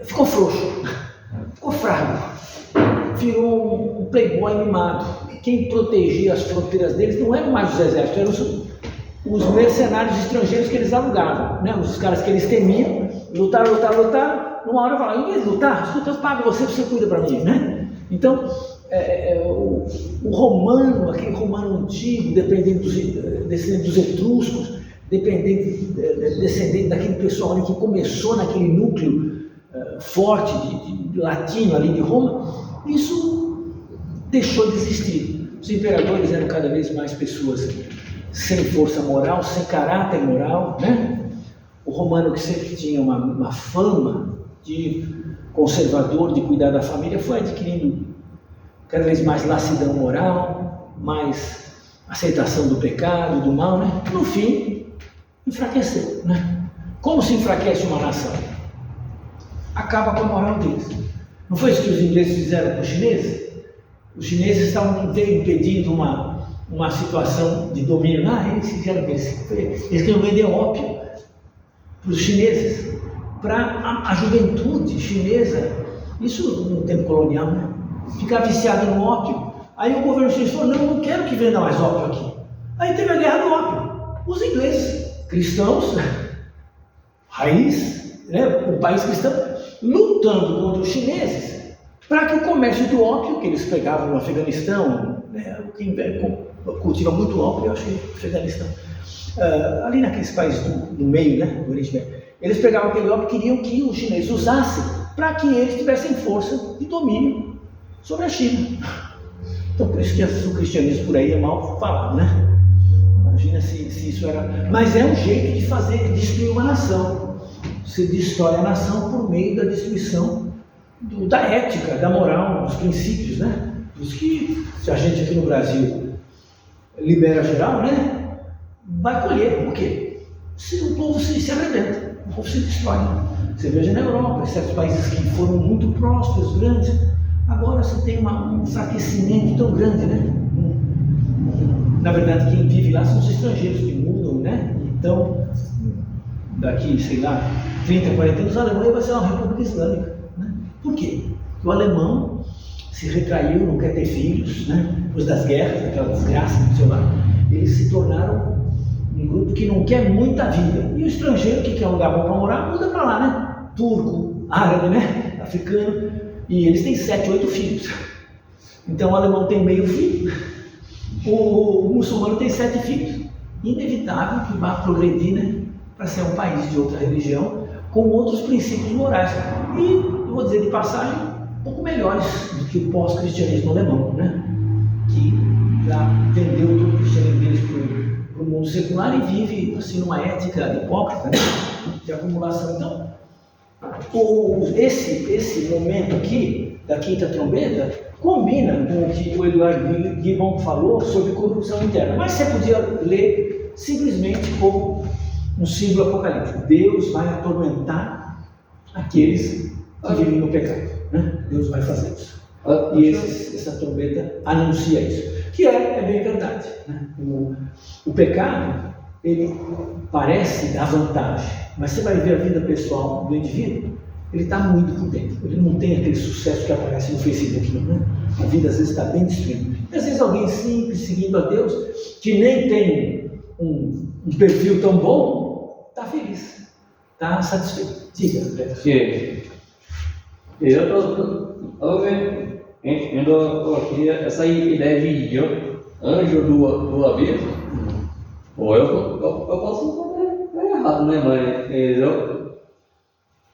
ficou frouxo, ficou fraco, virou um playboy mimado. Quem protegia as fronteiras deles não eram mais os exércitos, eram os mercenários estrangeiros que eles alugavam, né? Os caras que eles temiam, lutaram, numa hora falaram, em vez de lutar, escuta, eu pago você cuida para mim, né? Então, o romano, aquele romano antigo, descendente dos etruscos, descendente daquele pessoal ali que começou naquele núcleo forte de latino ali de Roma, isso deixou de existir. Os imperadores eram cada vez mais pessoas sem força moral, sem caráter moral, né? O romano, que sempre tinha uma fama de conservador, de cuidar da família, foi adquirindo cada vez mais lassidão moral, mais aceitação do pecado, do mal, né? No fim, enfraqueceu, né? Como se enfraquece uma nação? Acaba com a moral deles. Não foi isso que os ingleses fizeram com os chineses? Os chineses estavam impedindo uma situação de domínio lá, eles fizeram isso. Eles queriam vender ópio para os chineses, para a juventude chinesa, isso no tempo colonial, né? Ficar viciado no ópio. Aí o governo chinês falou, não quero que venda mais ópio aqui. Aí teve a guerra do ópio. Os ingleses, cristãos, raiz, né? O país cristão, lutando contra os chineses, para que o comércio do ópio, que eles pegavam no Afeganistão, né? Quem cultiva muito ópio, eu acho que no Afeganistão, ali naqueles países do meio, né? Do Oriente Médio, eles pegavam aquele ópio e queriam que os chineses usassem para que eles tivessem força de domínio sobre a China. Então, por isso que o cristianismo por aí é mal falado, né? Imagina se isso era... Mas é um jeito de destruir uma nação. Você destrói a nação por meio da destruição da ética, da moral, dos princípios, né? Por isso que, se a gente aqui no Brasil libera geral, né? Vai colher. Por quê? Se o povo se arrebenta, o povo se destrói, né? Você veja na Europa, em certos países que foram muito prósperos, grandes, agora você tem um enfraquecimento tão grande, né? Na verdade, quem vive lá são os estrangeiros que mudam, né? Então, daqui, sei lá, 30, 40 anos, a Alemanha vai ser uma república islâmica, né? Por quê? Porque o alemão se retraiu, não quer ter filhos, né? Depois das guerras, daquela desgraça, não sei lá, eles se tornaram um grupo que não quer muita vida. E o estrangeiro que quer um lugar bom para morar, muda para lá, né? Turco, árabe, né? Africano. E eles têm 7, 8 filhos. Então o alemão tem meio filho, o muçulmano tem 7 filhos. Inevitável que vá progredir, né? Para ser um país de outra religião, com outros princípios morais. E, eu vou dizer de passagem, um pouco melhores do que o pós-cristianismo alemão, né? Que já vendeu todo o cristianismo deles para o mundo secular e vive assim numa ética hipócrita, né? De acumulação. Então, esse momento aqui da quinta trombeta combina com o que o Eduardo Gibbon falou sobre corrupção interna, mas você podia ler simplesmente como um símbolo apocalíptico. Deus vai atormentar aqueles que vivem no pecado, né? Deus vai fazer isso. E essa trombeta anuncia isso, que é bem verdade, né? O pecado, ele parece dar vantagem, mas você vai ver a vida pessoal do indivíduo, ele está muito por dentro, ele não tem aquele sucesso que aparece no Facebook, não, né? A vida às vezes está bem destruída. E às vezes alguém simples, seguindo a Deus, que nem tem um perfil tão bom, está feliz, está satisfeito. Diga, André. Eu estou vendo aqui essa ideia de anjo do abismo. Ou eu posso estar errado, né? Mas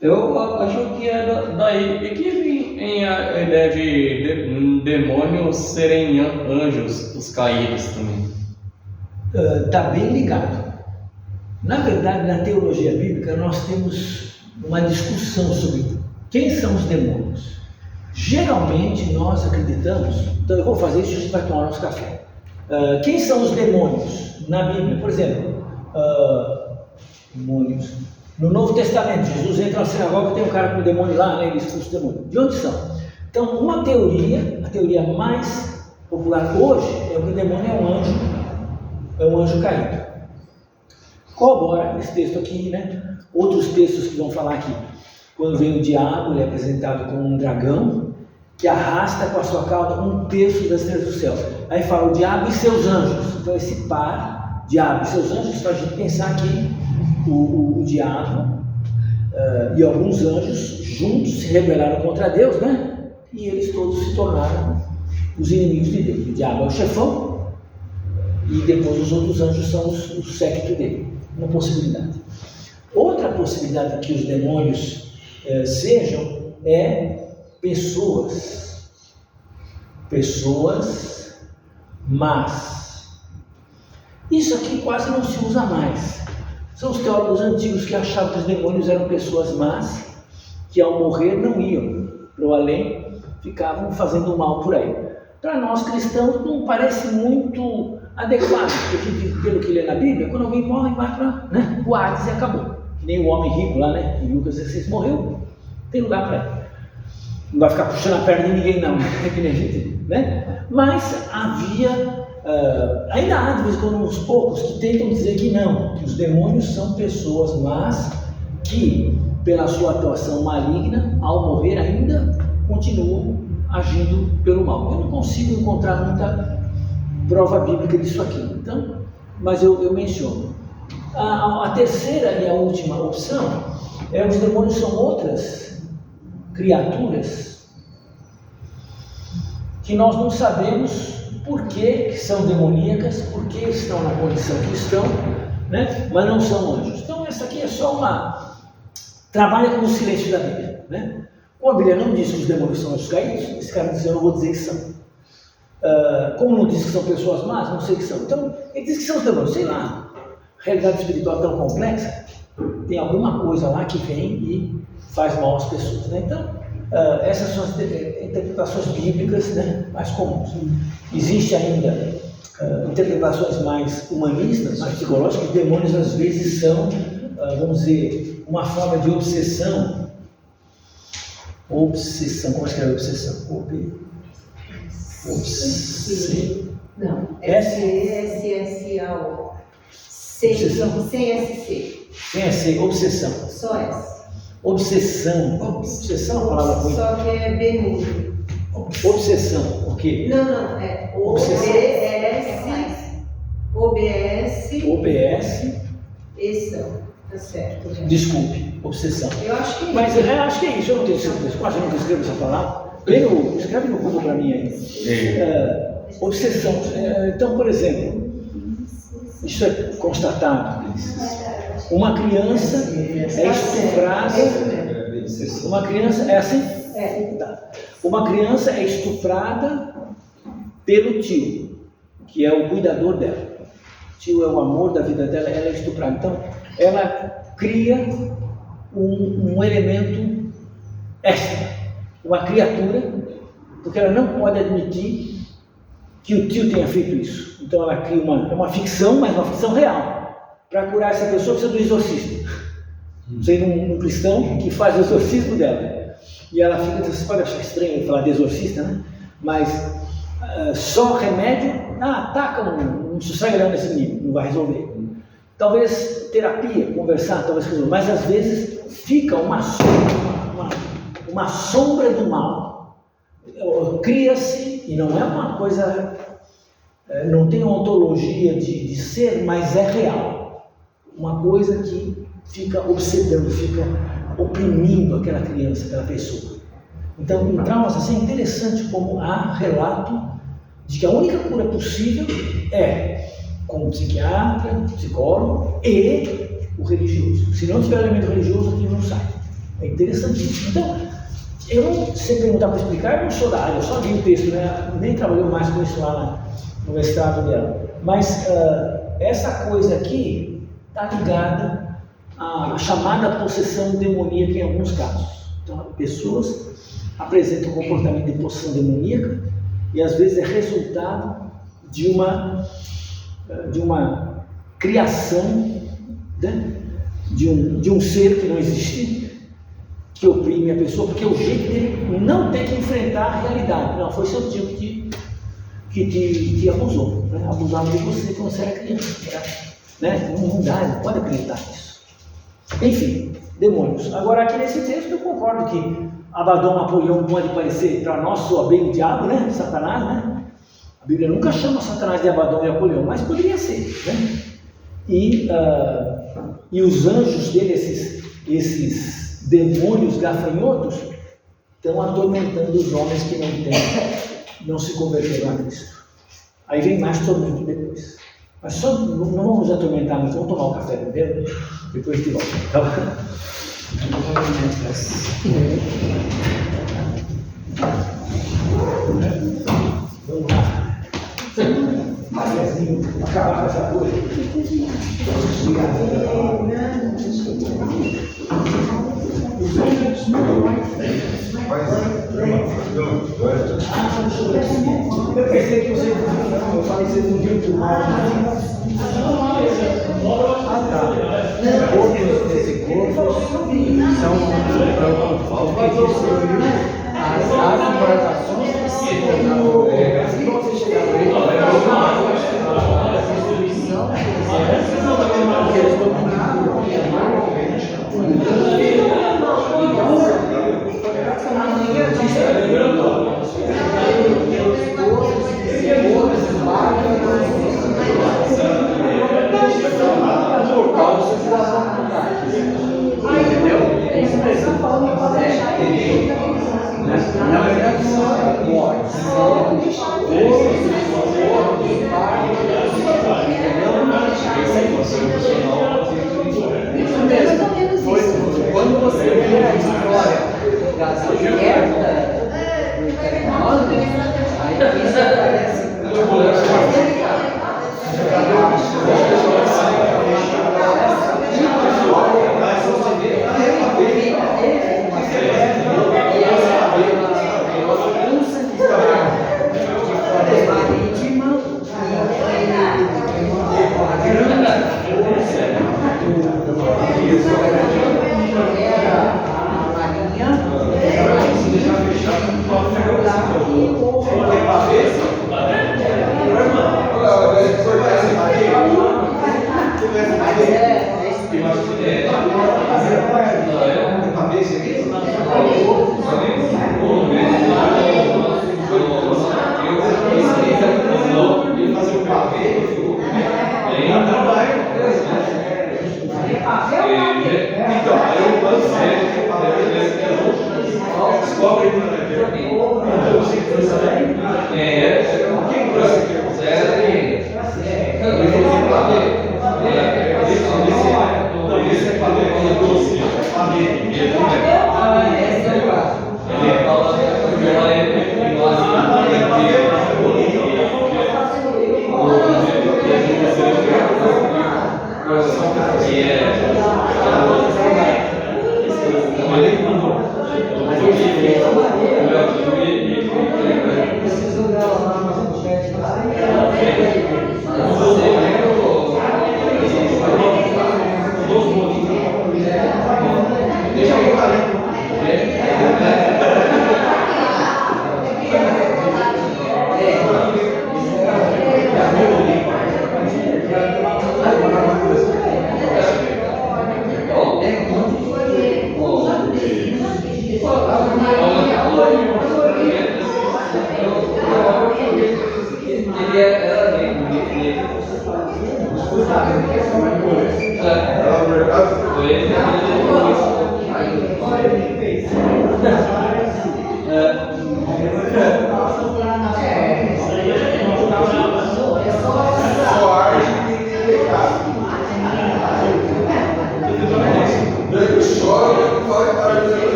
eu acho que é daí que vem a ideia de demônios serem anjos, os caídos também. Está bem ligado. Na verdade, na teologia bíblica, nós temos uma discussão sobre quem são os demônios. Geralmente, nós acreditamos, então eu vou fazer isso e a gente vai tomar nosso café. Quem são os demônios na Bíblia? Por exemplo, demônios. No Novo Testamento, Jesus entra na sinagoga e tem um cara com um demônio lá, né? Ele expulsa o demônio. De onde são? Então, uma teoria, a teoria mais popular hoje, é que o demônio é um anjo caído. Corrobora esse texto aqui, né? Outros textos que vão falar aqui. Quando vem o diabo, ele é apresentado como um dragão que arrasta com a sua cauda 1/3 das estrelas do céu. Aí fala o diabo e seus anjos. Então esse par, diabo e seus anjos, faz a gente pensar que o diabo e alguns anjos juntos se rebelaram contra Deus, né? E eles todos se tornaram os inimigos de Deus. O diabo é o chefão e depois os outros anjos são o séquito dele. Uma possibilidade. Outra possibilidade que os demônios sejam pessoas más. Isso aqui quase não se usa mais. São os teólogos antigos que achavam que os demônios eram pessoas más, que ao morrer não iam para o além, ficavam fazendo mal por aí. Para nós cristãos não parece muito adequado, porque pelo que lê na Bíblia, quando alguém morre vai para o Hades e acabou. Que nem o homem rico lá, né? Em Lucas 16 morreu, tem lugar para ele. Não vai ficar puxando a perna de ninguém não, é que nem a gente, né? Mas havia, ainda há de vez em quando uns poucos que tentam dizer que não, que os demônios são pessoas más que, pela sua atuação maligna, ao morrer ainda continuam agindo pelo mal. Eu não consigo encontrar muita prova bíblica disso aqui, então, mas eu menciono. A terceira e a última opção é os demônios são outras criaturas que nós não sabemos por que são demoníacas, por que estão na condição que estão, né? Mas não são anjos. Então essa aqui é só trabalha com o silêncio da Bíblia, né? Como a Bíblia não diz que os demônios são anjos caídos, esse cara diz, eu não vou dizer que são. Como não diz que são pessoas más, não sei que são. Então ele diz que são os demônios, sei lá. A realidade espiritual é tão complexa, tem alguma coisa lá que vem e faz mal às pessoas, né? Então, essas são as interpretações bíblicas, né, mais comuns. Existem ainda interpretações mais humanistas, mais psicológicas, que os demônios às vezes são vamos dizer, uma forma de obsessão. Obsessão, como escreve obsessão? Não, S-S-A-O. Obsessão? Sem S-C. Sem S, obsessão. Só S. Obsessão. Obsessão é uma palavra ruim. Só que é B mudo. Obsessão, o quê? Não, é Obsessão. OBS. OBS. Exção. Tá certo. Já. Desculpe, obsessão. Eu acho que Mas acho que é isso, eu não tenho certeza. Quase nunca escrevo essa palavra. Escreve no Google para mim aí. Obsessão. Então, por exemplo, isso é constatado. Uma criança é estuprada. Uma criança é assim? Tá. Uma criança é estuprada pelo tio, que é o cuidador dela. O tio é o amor da vida dela, ela é estuprada. Então, ela cria um elemento extra, uma criatura, porque ela não pode admitir que o tio tenha feito isso. Então ela cria uma ficção, mas uma ficção real. Para curar essa pessoa precisa do exorcista. Sei um cristão que faz o exorcismo dela. E ela fica, você pode achar estranho falar de exorcista, né? Mas só remédio, taca um sossego nesse menino, não vai resolver. Talvez terapia, conversar, talvez resolver. Mas às vezes fica uma sombra do mal. Cria-se, e não é uma coisa, não tem ontologia de ser, mas é real. Uma coisa que fica obsedando, fica oprimindo aquela criança, aquela pessoa. Então, em traumas assim, é interessante como há relato de que a única cura possível é com o psiquiatra, o psicólogo e o religioso. Se não tiver elemento religioso, aquilo não sai. É interessantíssimo. Então, eu não sei perguntar para explicar, eu não sou da área, eu só li o texto, né? Nem trabalhei mais com isso lá no mestrado dela. Mas essa coisa aqui está ligada à chamada possessão demoníaca em alguns casos. Então, pessoas apresentam comportamento de possessão demoníaca e às vezes é resultado de uma criação, né? de um ser que não existe, que oprime a pessoa, porque é o jeito dele não ter que enfrentar a realidade. Não, foi seu tio que te abusou, né? Abusava de você quando você era criança, né? Não dá, não pode acreditar nisso. Enfim, demônios. Agora aqui nesse texto eu concordo que Abaddon, Apolion pode parecer, para nós soa bem o diabo, né? Satanás, né? A Bíblia nunca chama Satanás de Abaddon e Apolion, mas poderia ser, né? E os anjos dele, esses demônios gafanhotos, estão atormentando os homens que não se converteram a Cristo. Aí vem mais tormento depois. Mas só não vamos atormentar muito, vamos tomar um café primeiro, depois de volta. Tá bom? Vamos lá. Cafézinho, acabar com essa coisa. Eu pensei que você eu falei que você não viu tudo. Corpos desse corpo são as embarcações que se tornaram na verdade são mortes. Isso mesmo. Foi quando você vê a história das guerras do Tecnológico, aí isso aparece descobre que não é verdade. Quem trouxe aqui?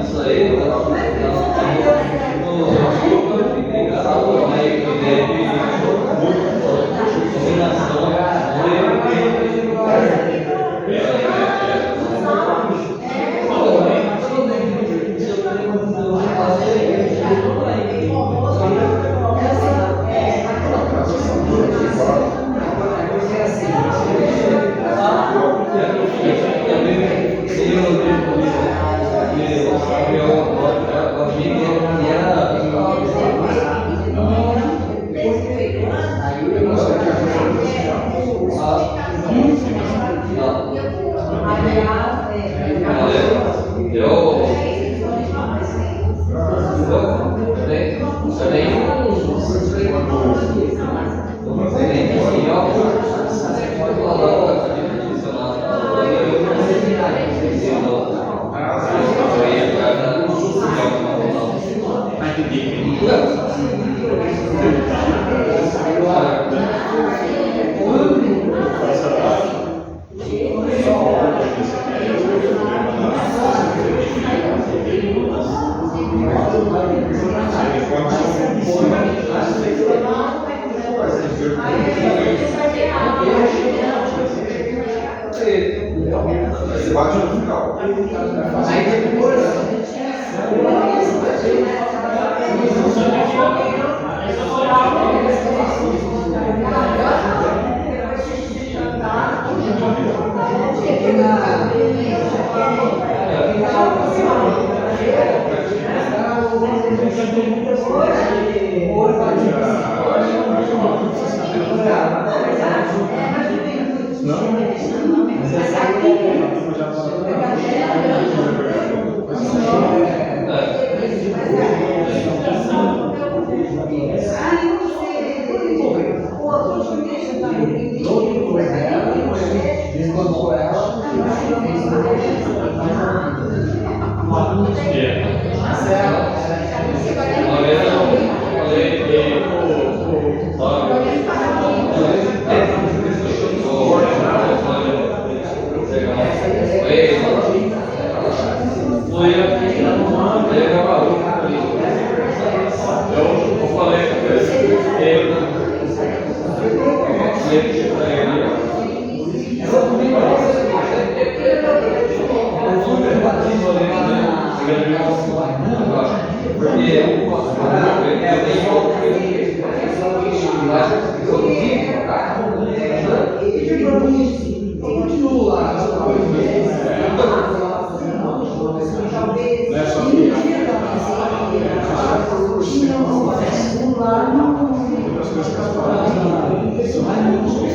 Isso aí, Você bate no final. Aí depois.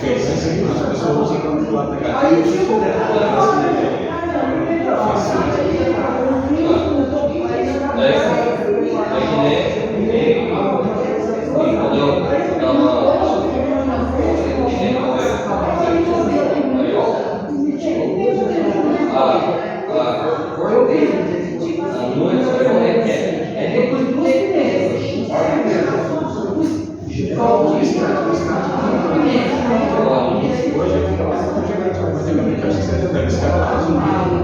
As pessoas usam o aplicativo. deve escapar.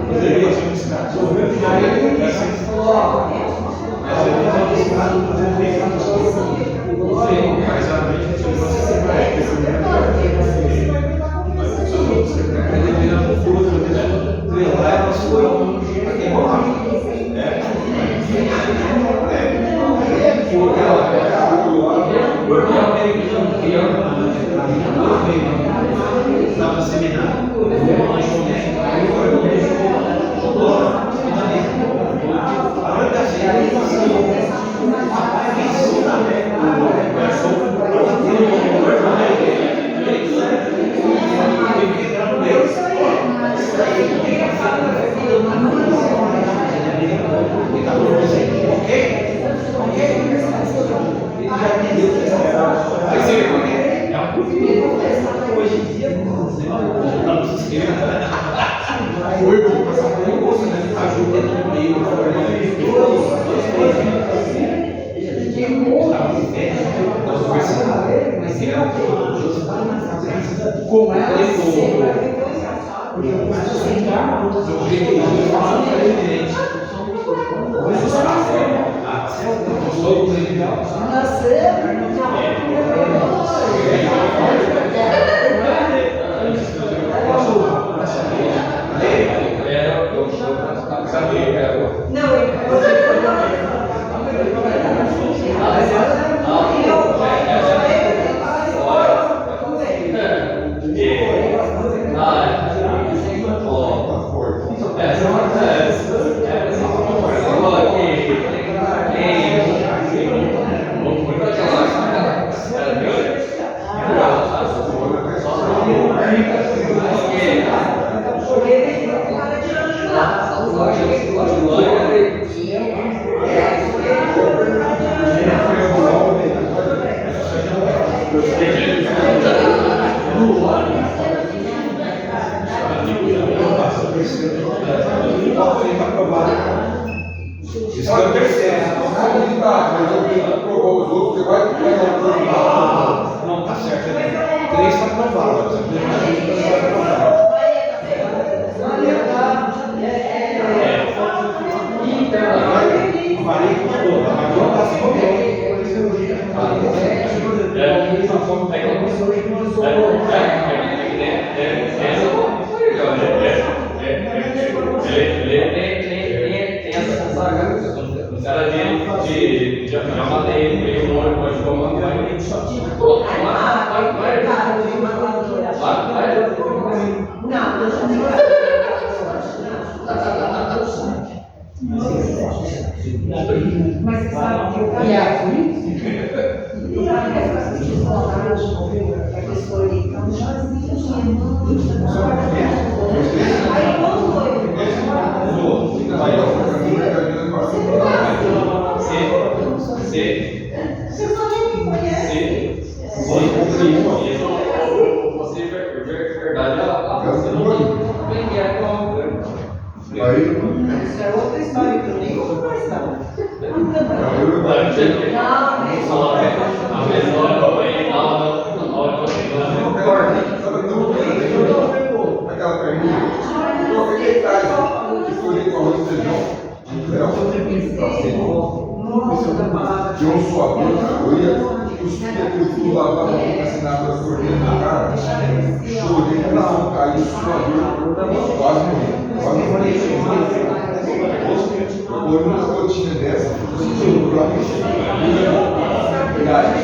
Poderia fazer um escape. Mas a mente de você vai estava seminário. Como é Isso é o terceiro. Não, tá certo. 3 para provar. Já matei ele, um olho pode tomar, Mas você sabe que eu a pessoa ali, então, aí quando foi? Você verdade, você não quer Isso é outra história que eu nem vou conversar. De um suador, eu ia cuspir aquilo tudo, lavar a boca, assinar para as correntes na cara. Chorei, não, caiu o suador, quase morri. Foi uma gotinha dessa, eu para mexer. E aí,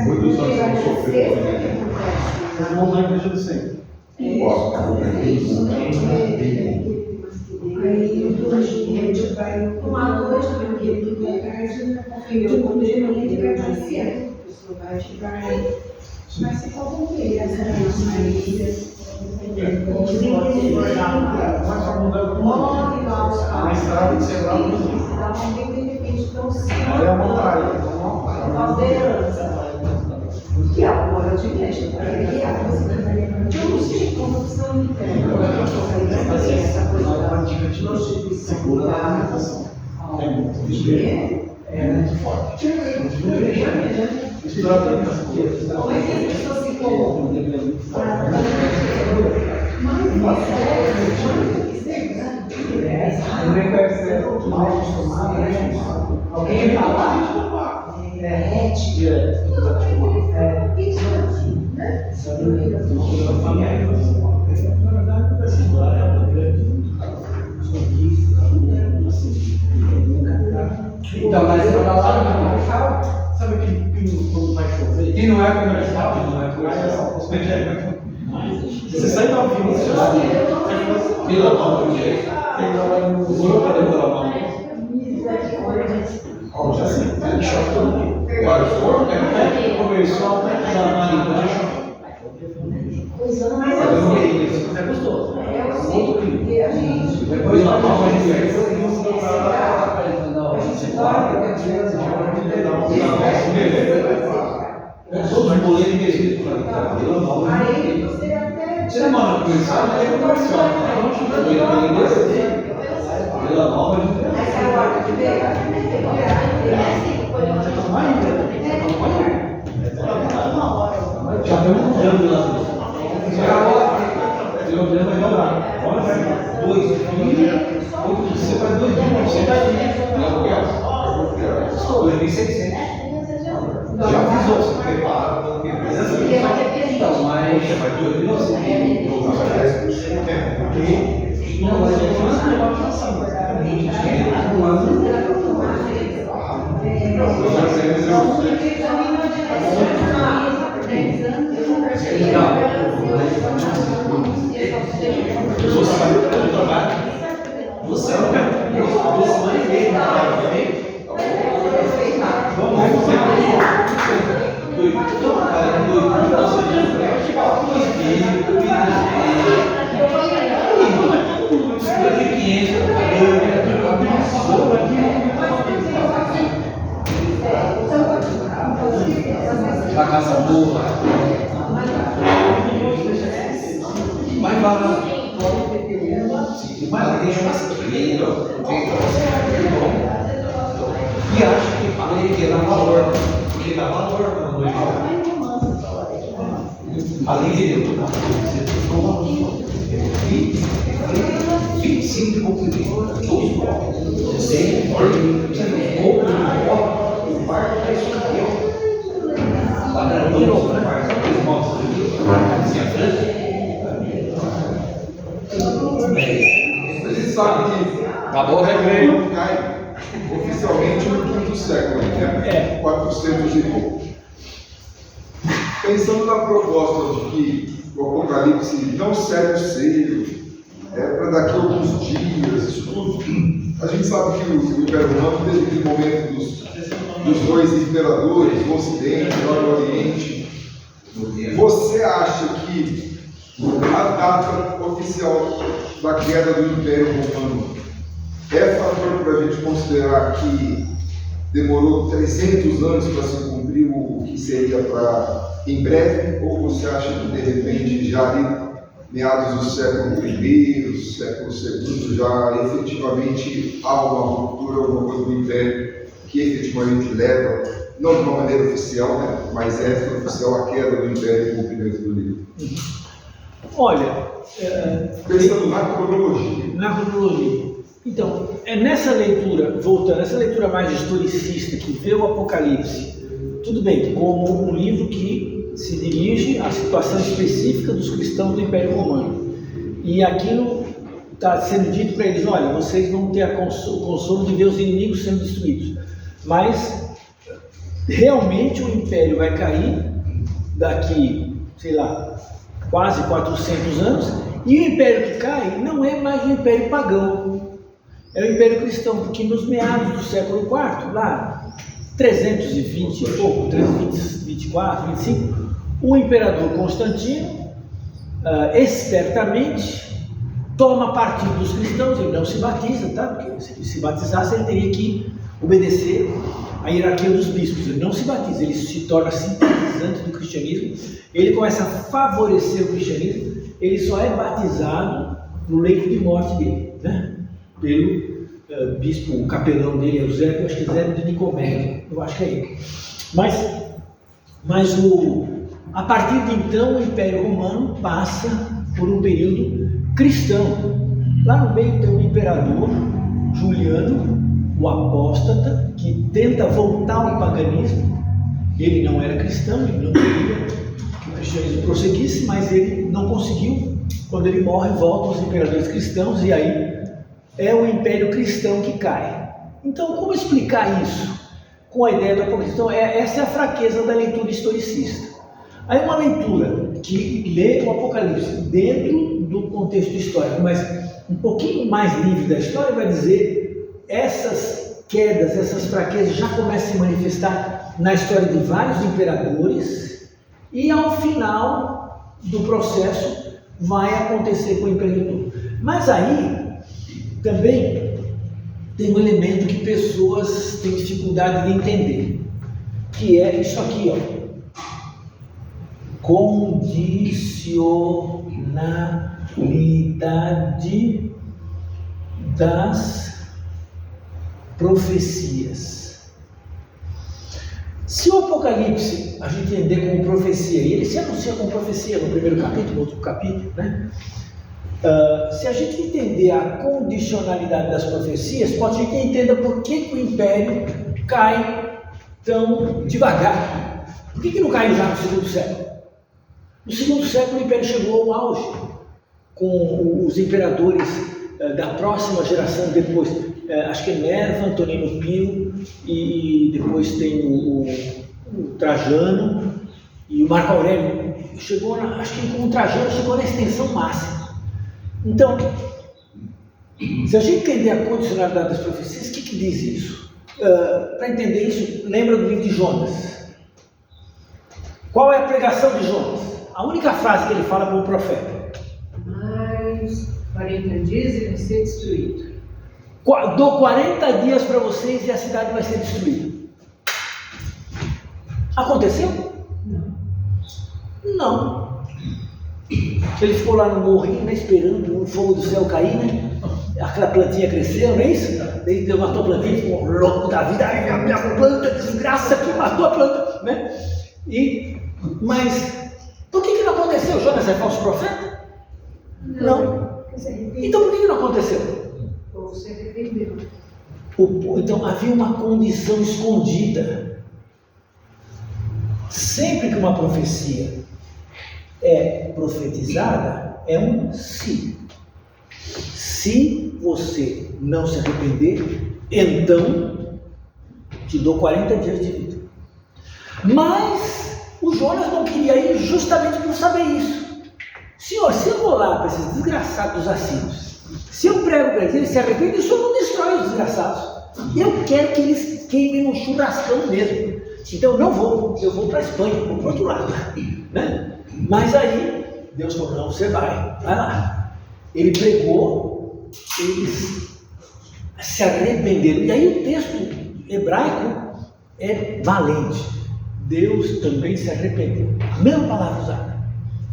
muitos anos eu sofri. Vamos na igreja do Senhor. Aí, hoje, a gente vai tomar noite, porque domingo à tarde, eu como de manhã de cartacia. A gente vai se confundir, essa Maria. Mais tarde, sei lá, olha a vontade. Que é a hora de mexe, eu não sei como opção interna. Essa coisa da prostituição. É muito forte. Misturado com as coisas. Mas as pessoas se colocam. Também parece mal acostumado, né? Alguém falar? Direto. Então, mas eu lá Sabe aquele quando vai chover? e não é comercial, não é comercial. Você sai da Vila Nova de Jeito. já sei, ele chove todo dia. Vários fornos, né? Comercial, já na linguagem. É gostoso. Muito lindo. Depois lá nova a gente Todos boletos mesmo. Vila Nova. Você não mora no comercial, mas é comercial. Vila Nova, a gente já estamos mudando lá. Dois filhos, você faz 2 mil, você está aí. 2.600. Já avisou, você prepara. Então, mas 2.900. Não, mas é fácil levar para cima. É muito dinheiro. Você é o cara. A casa boa. Mais barato. Mas tem churrasqueiro, e acho que dá valor, porque dá valor para o além de Deus, você toma 25 de comprimento, 12 blocos. Você tem um pouco de bloco, o quarto é isso aqui, ó. Quadradinho, o quarto, os móveis aqui, a frente. A gente sabe que Acabou o recreio. cai oficialmente no 5º século, né? 400 e pouco. Pensando na proposta de que o Apocalipse não serve o selo, para daqui a alguns dias, isso tudo, a gente sabe que o Império Romano teve aquele momento dos 2 imperadores, o Ocidente e o Oriente. Você acha que a data oficial da queda do Império Romano é fator para a gente considerar que demorou 300 anos para se cumprir o que seria para em breve? Ou você acha que de repente já ali meados do século I, século II, já efetivamente há uma ruptura, alguma coisa do Império que efetivamente leva, não de uma maneira oficial, né, mas extra-oficial, a queda do Império e o cumprimento do livro? Olha, Pensando na cronologia. na cronologia. Então, é nessa leitura, voltando, essa leitura mais historicista que vê o Apocalipse, tudo bem, como um livro que se dirige à situação específica dos cristãos do Império Romano. E aquilo está sendo dito para eles: olha, vocês vão ter o consolo de ver os inimigos sendo destruídos. Mas, realmente, o Império vai cair daqui, sei lá, quase 400 anos, e o Império que cai não é mais um Império pagão, é o Império Cristão, porque nos meados do século IV, lá 320 e pouco, 324, 25, o imperador Constantino, espertamente, toma partido dos cristãos. Ele não se batiza, tá? Porque se ele se batizasse, ele teria que obedecer à hierarquia dos bispos. Ele não se batiza, ele se torna simpatizante do cristianismo, ele começa a favorecer o cristianismo, ele só é batizado no leito de morte dele, né? Pelo bispo, o capelão dele, Eusébio, acho que é Eusébio de Nicomédia, eu acho que é ele. Mas a partir de então o Império Romano passa por um período cristão. Lá no meio tem o imperador Juliano, o apóstata, que tenta voltar ao paganismo. Ele não era cristão, ele não queria que o cristianismo prosseguisse, mas ele não conseguiu. Quando ele morre, voltam os imperadores cristãos e aí é o Império Cristão que cai. Então, como explicar isso com a ideia do Apocalipse? Então, essa é a fraqueza da leitura historicista. Aí uma leitura que lê o Apocalipse dentro do contexto histórico, mas um pouquinho mais livre da história, vai dizer essas quedas, essas fraquezas já começam a se manifestar na história de vários imperadores e ao final do processo vai acontecer com o imperador. Mas aí também tem um elemento que pessoas têm dificuldade de entender, que é isso aqui, ó. Condicionalidade das profecias. Se o Apocalipse a gente entender como profecia, e ele se anuncia como profecia no primeiro capítulo, no outro capítulo, né? Se a gente entender a condicionalidade das profecias, pode ser que a gente entenda por que o império cai tão devagar. Por que não cai já no segundo século? No segundo século o império chegou ao auge, com os imperadores da próxima geração depois, acho que é Nerva, Antonino Pio, e depois tem o Trajano e o Marco Aurélio. Acho que com o Trajano chegou na extensão máxima. Então, se a gente entender a condicionalidade das profecias, o que diz isso? Para entender isso, lembra do livro de Jonas. Qual é a pregação de Jonas? A única frase que ele fala para o profeta. Mais 40 dias e vai ser destruído. Dou 40 dias para vocês e a cidade vai ser destruída. Aconteceu? Não. Ele ficou lá no morrinho, né, esperando o fogo do céu cair, né? Aquela plantinha cresceu, não é isso? Ele matou a plantinha, ficou louco da vida. Ai, minha planta, desgraça que matou a planta, né? Mas por que não aconteceu? Jonas é falso profeta? Não. Então por que não aconteceu? O povo se arrependeu. Então havia uma condição escondida. Sempre que uma profecia é profetizada, é um se. Se você não se arrepender, então te dou 40 dias de vida. Mas o Jonas não queria ir justamente por saber isso. Senhor, se eu vou lá para esses desgraçados dos assírios, se eu prego para eles se arrependem, o Senhor não destrói os desgraçados. Eu quero que eles queimem no churrascão mesmo. Então eu não vou, eu vou para a Espanha, vou para o outro lado, né? Mas aí Deus falou, não, você vai lá. Ele pregou, eles se arrependeram. E aí o texto hebraico é valente. Deus também se arrependeu. A mesma palavra usada.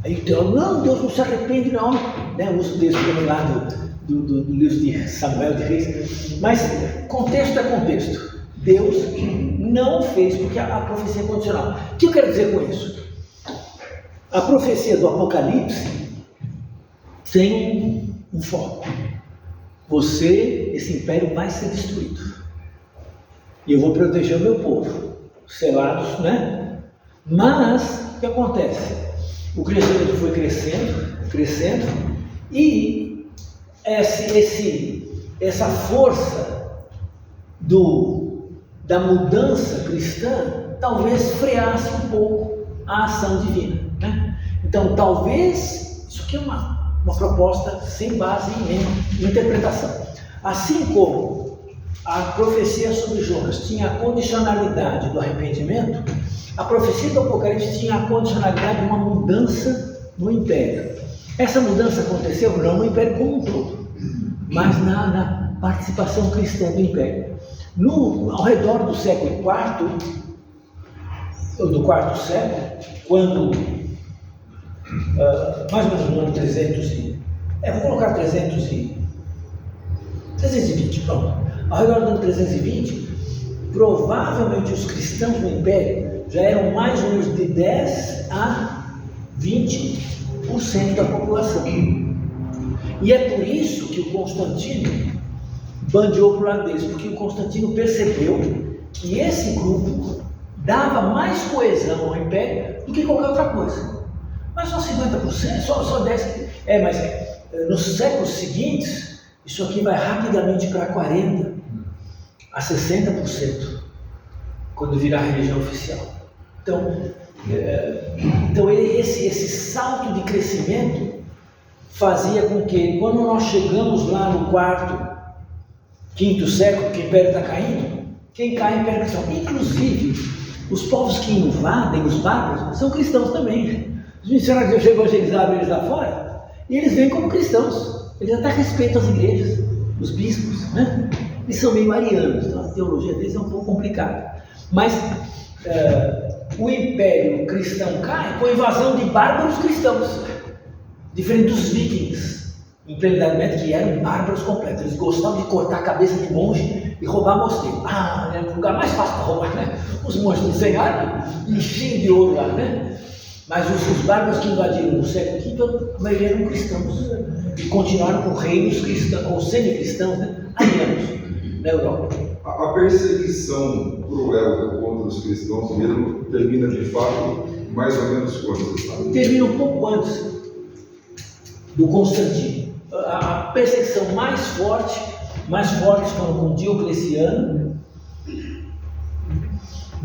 Aí o teólogo, não, Deus não se arrepende não. Né? Usa o texto também lá do livro de Samuel de Reis. Mas contexto é contexto. Deus não fez porque a profecia é condicional. O que eu quero dizer com isso? A profecia do Apocalipse tem um foco. Esse império vai ser destruído. E eu vou proteger o meu povo. Selados, né? Mas, o que acontece? O crescimento foi crescendo, e essa força da mudança cristã talvez freasse um pouco a ação divina, né? Então, talvez, isso aqui é uma proposta sem base em interpretação. Assim como a profecia sobre Jonas tinha a condicionalidade do arrependimento, a profecia do Apocalipse tinha a condicionalidade de uma mudança no império. Essa mudança aconteceu não no império como um todo, mas na participação cristã do império. Ao redor do século IV, ou do quarto século, quando, mais ou menos no ano 300 vou colocar 320, pronto. ao redor do ano 320, provavelmente os cristãos no Império já eram mais ou menos de 10 a 20% da população. E é por isso que o Constantino bandeou para o lado deles, porque o Constantino percebeu que esse grupo dava mais coesão ao Império do que qualquer outra coisa. Mas só 50%, só 10%. Mas nos séculos seguintes, isso aqui vai rapidamente para 40% a 60%, quando virar religião oficial. Então esse salto de crescimento fazia com que, quando nós chegamos lá no quinto século, que o Império está caindo, quem cai é o Império Cristão. Inclusive, os povos que invadem, os bárbaros, são cristãos também. Os missionários evangelizaram eles lá fora, e eles vêm como cristãos. Eles até respeitam as igrejas, os bispos, né? Eles são meio arianos, então a teologia deles é um pouco complicada. Mas o Império Cristão cai com a invasão de bárbaros cristãos, diferente dos vikings, em plena Idade, que eram bárbaros completos. Eles gostavam de cortar a cabeça de monge e roubar mosteiro. É o lugar mais fácil para roubar, né? Os monges sem arma e cheios de ouro lá, né? Mas os bárbaros que invadiram no século V, a maioria eram cristãos e continuaram com reinos cristãos, ou semi-cristãos, né? Arianos, na Europa. A perseguição cruel contra os cristãos mesmo termina de fato mais ou menos quando você sabe? Termina um pouco antes do Constantino. A perseguição mais fortes foram com Diocleciano,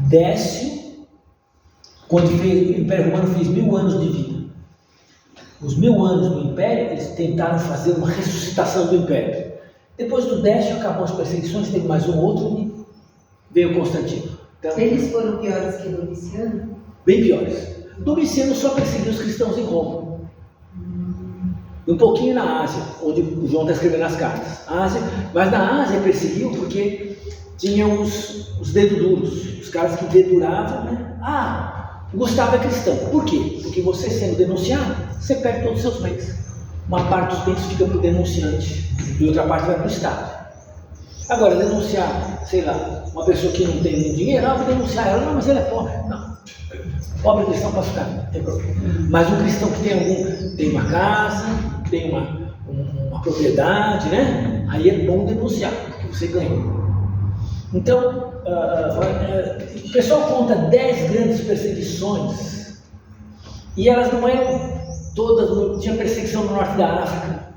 Décio, quando o Império Romano fez 1000 anos de vida. Os 1000 anos do Império, eles tentaram fazer uma ressuscitação do Império. Depois do Décio, acabou as perseguições, teve mais um outro e veio Constantino. Então, eles foram piores que Domiciano? Bem piores. Domiciano só perseguiu os cristãos em Roma. Um pouquinho na Ásia, onde o João está escrevendo as cartas. Mas na Ásia perseguiu porque tinha os dedos duros, os caras que deduravam, né? Gustavo é cristão. Por quê? Porque você sendo denunciado, você perde todos os seus bens. Uma parte dos bens fica para o denunciante e outra parte vai para o Estado. Agora, denunciar, sei lá, uma pessoa que não tem dinheiro, vou denunciar ela, não, mas ele é pobre. Não. Pobre cristão pode ficar, não tem problema. Mas um cristão que tem uma casa, tem uma propriedade, né? Aí é bom denunciar, porque você ganhou. Então, o pessoal conta 10 grandes perseguições, e elas não eram todas. Tinha perseguição no norte da África,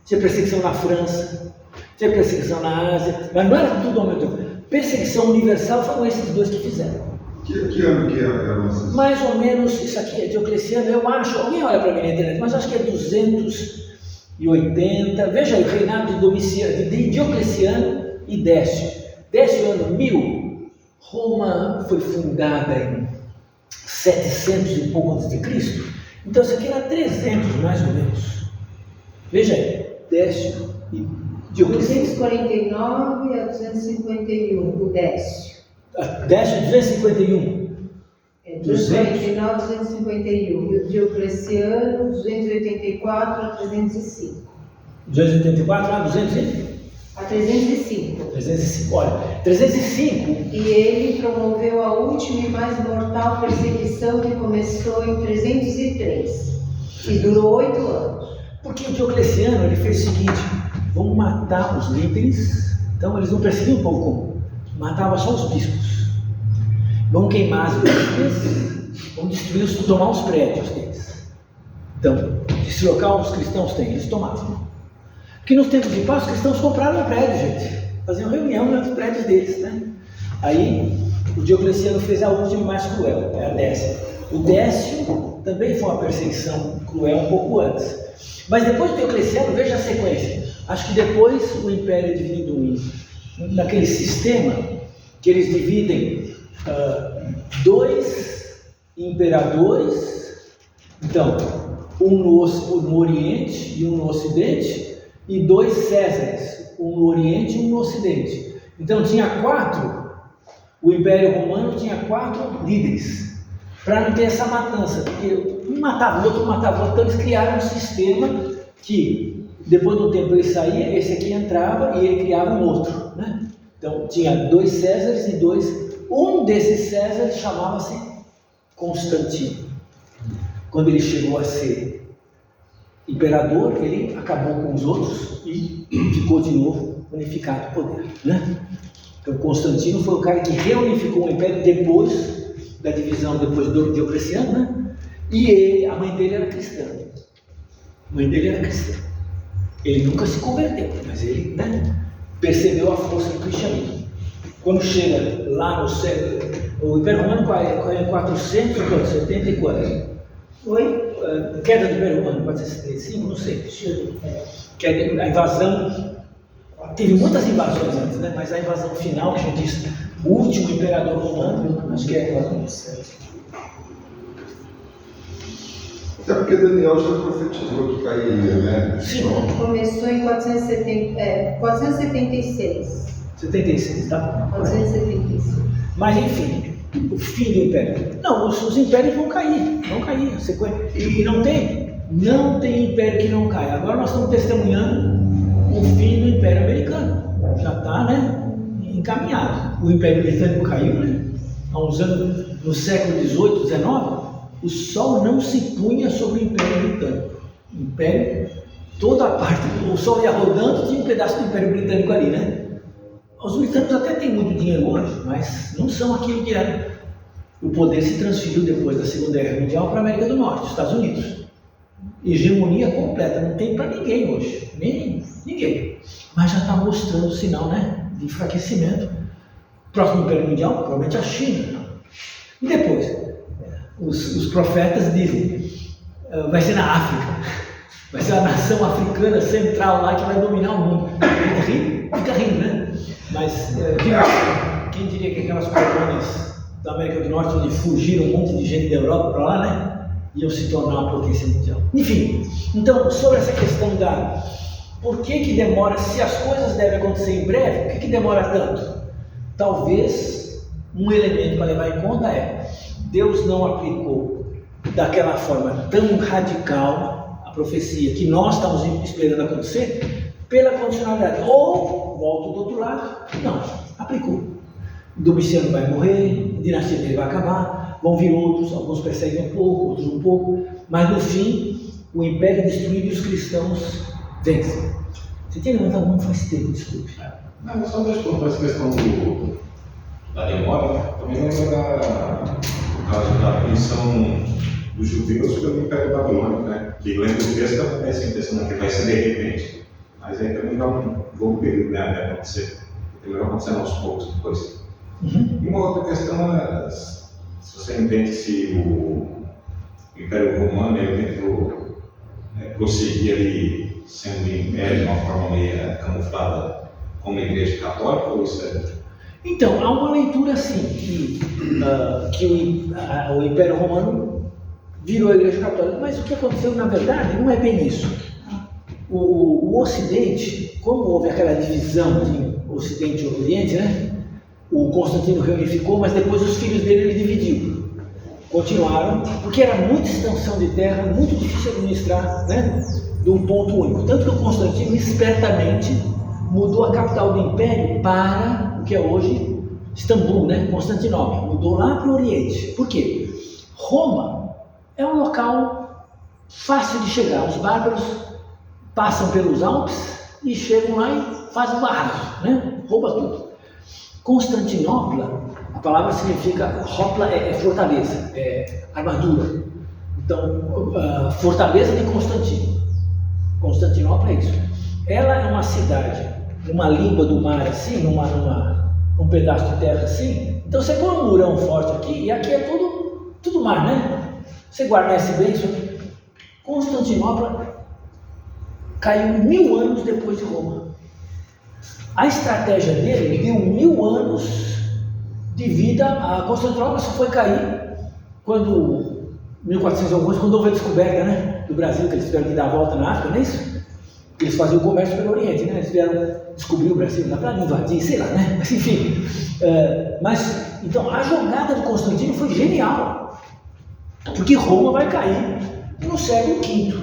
tinha perseguição na França, tinha perseguição na Ásia, mas não era tudo ao mesmo tempo. Perseguição universal foram esses dois que fizeram. Que ano que eram essas? Mais ou menos, isso aqui é Diocleciano, eu acho, alguém olha para mim na internet, mas acho que é 280, veja aí, o reinado de Diocleciano e Décio. Décio, ano 1000, Roma foi fundada em 700 e pouco antes de Cristo, então isso aqui era 300 mais ou menos. Veja aí, Décio e Diocleciano. 249 a 251, o Décio. Décio 251. 249 a 251. E o Diocleciano, 284 a 305. 284 a 205. A 305. 305, olha, 305. E ele promoveu a última e mais mortal perseguição que começou em 303 e durou 8 anos. Porque o Diocleciano ele fez o seguinte: vamos matar os líderes. Então eles não perseguiam o povo comum, matavam só os bispos. Vamos queimar as igrejas, vamos destruir, tomar os prédios deles. Então, esse local os cristãos têm, eles tomavam. Porque nos tempos de paz, os cristãos compraram um prédio, gente. Faziam reunião nos prédios deles, né? Aí, o Diocleciano fez a última e mais cruel, é a Décio. O Décio também foi uma perseguição cruel um pouco antes. Mas depois do Diocleciano, veja a sequência. Acho que depois o Império é dividido naquele sistema que eles dividem 2 imperadores. Então, um no Oriente e um no Ocidente. E 2 Césares, um no Oriente e um no Ocidente. Então tinha 4, o Império Romano tinha 4 líderes, para não ter essa matança, porque um matava o outro, então eles criaram um sistema que, depois do tempo ele saía, esse aqui entrava e ele criava um outro, né? Então tinha 2 Césares e um desses Césares chamava-se Constantino. Quando ele chegou a ser imperador, ele acabou com os outros e ficou de novo unificado o poder, né? Então Constantino foi o cara que reunificou o império depois da divisão, depois do Diocleciano, né? E a mãe dele era cristã. Ele nunca se converteu, mas ele, né, percebeu a força do cristianismo. Quando chega lá no século, o Império Romano é em 474. Oi? Queda do Império Romano, 475, não sei. A invasão, teve muitas invasões antes, né? Mas a invasão final, que a gente diz, o último imperador romano, acho que é 407. Até porque Daniel já profetizou que cairia, né? Sim. Começou em 476. 76, tá? 476. Mas enfim, o fim do império. Não, os impérios vão cair. E não tem império que não caia. Agora nós estamos testemunhando o fim do Império Americano. Já está, né, encaminhado. O Império Britânico caiu, né? Há uns anos, no século XVIII, XIX, o sol não se punha sobre o Império Britânico. O Império, toda a parte, o sol ia rodando, tinha um pedaço do Império Britânico ali, né? Os britânicos até têm muito dinheiro hoje, mas não são aquilo que era. O poder se transferiu depois da Segunda Guerra Mundial para a América do Norte, Estados Unidos. Hegemonia completa, não tem para ninguém hoje, ninguém. Mas já está mostrando sinal, né, de enfraquecimento. Próximo Império Mundial, provavelmente a China. E depois, os profetas dizem, vai ser na África, vai ser a nação africana central lá que vai dominar o mundo. Fica rindo, né? Mas quem diria que aquelas colônias da América do Norte, onde fugiram um monte de gente da Europa para lá, né, iam se tornar uma potência mundial. Enfim, então, sobre essa questão por que demora, se as coisas devem acontecer em breve, por que demora tanto? Talvez um elemento para levar em conta é, Deus não aplicou daquela forma tão radical a profecia que nós estamos esperando acontecer pela condicionalidade. Ou, volto do outro lado, não, aplicou. Domiciano vai morrer, a dinastia dele vai acabar, vão vir outros, alguns perseguem um pouco, outros um pouco, mas no fim, o império destruído e os cristãos vencem. Você tinha levantado a mão faz tempo, desculpe. Não, só dois pontos, essa questão da demora, né? Também lembra do caso da punição dos judeus pelo Império Babilônico, né? Que lembra o texto também tem essa intenção que vai ser de repente, mas aí também dá um longo período, né, de acontecer, ele vai acontecendo aos poucos depois. E uma outra questão é, se você entende se o Império Romano ele tentou prosseguir ali sendo império de uma forma meio camuflada como a Igreja Católica, ou isso é? Então, há uma leitura assim, que o Império Romano virou a Igreja Católica, mas o que aconteceu na verdade não é bem isso. O Ocidente, como houve aquela divisão de Ocidente e Oriente, né? O Constantino reunificou, mas depois os filhos dele ele dividiu. Continuaram, porque era muita extensão de terra, muito difícil administrar, né, de um ponto único. Tanto que o Constantino espertamente mudou a capital do Império para o que é hoje Istambul, né, Constantinopla. Mudou lá para o Oriente. Por quê? Roma é um local fácil de chegar. Os bárbaros passam pelos Alpes e chegam lá e fazem um barragem, né, rouba tudo. Constantinopla, a palavra significa, Hopla é fortaleza, é armadura. Então, fortaleza de Constantino. Constantinopla é isso. Ela é uma cidade, numa língua do mar assim, num pedaço de terra assim. Então você põe um murão forte aqui, e aqui é tudo mar, né? Você guarnece bem isso. Constantinopla caiu 1000 anos depois de Roma. A estratégia dele deu 1000 anos de vida. A Constantinopla só foi cair quando, 1400 alguns, quando houve a descoberta, né, do Brasil, que eles tiveram que dar a volta na África, não é isso? Eles faziam comércio pelo Oriente, né? Eles vieram descobrir o Brasil, dá para invadir, sei lá, né? Mas enfim. Então a jogada do Constantino foi genial, porque Roma vai cair no século V.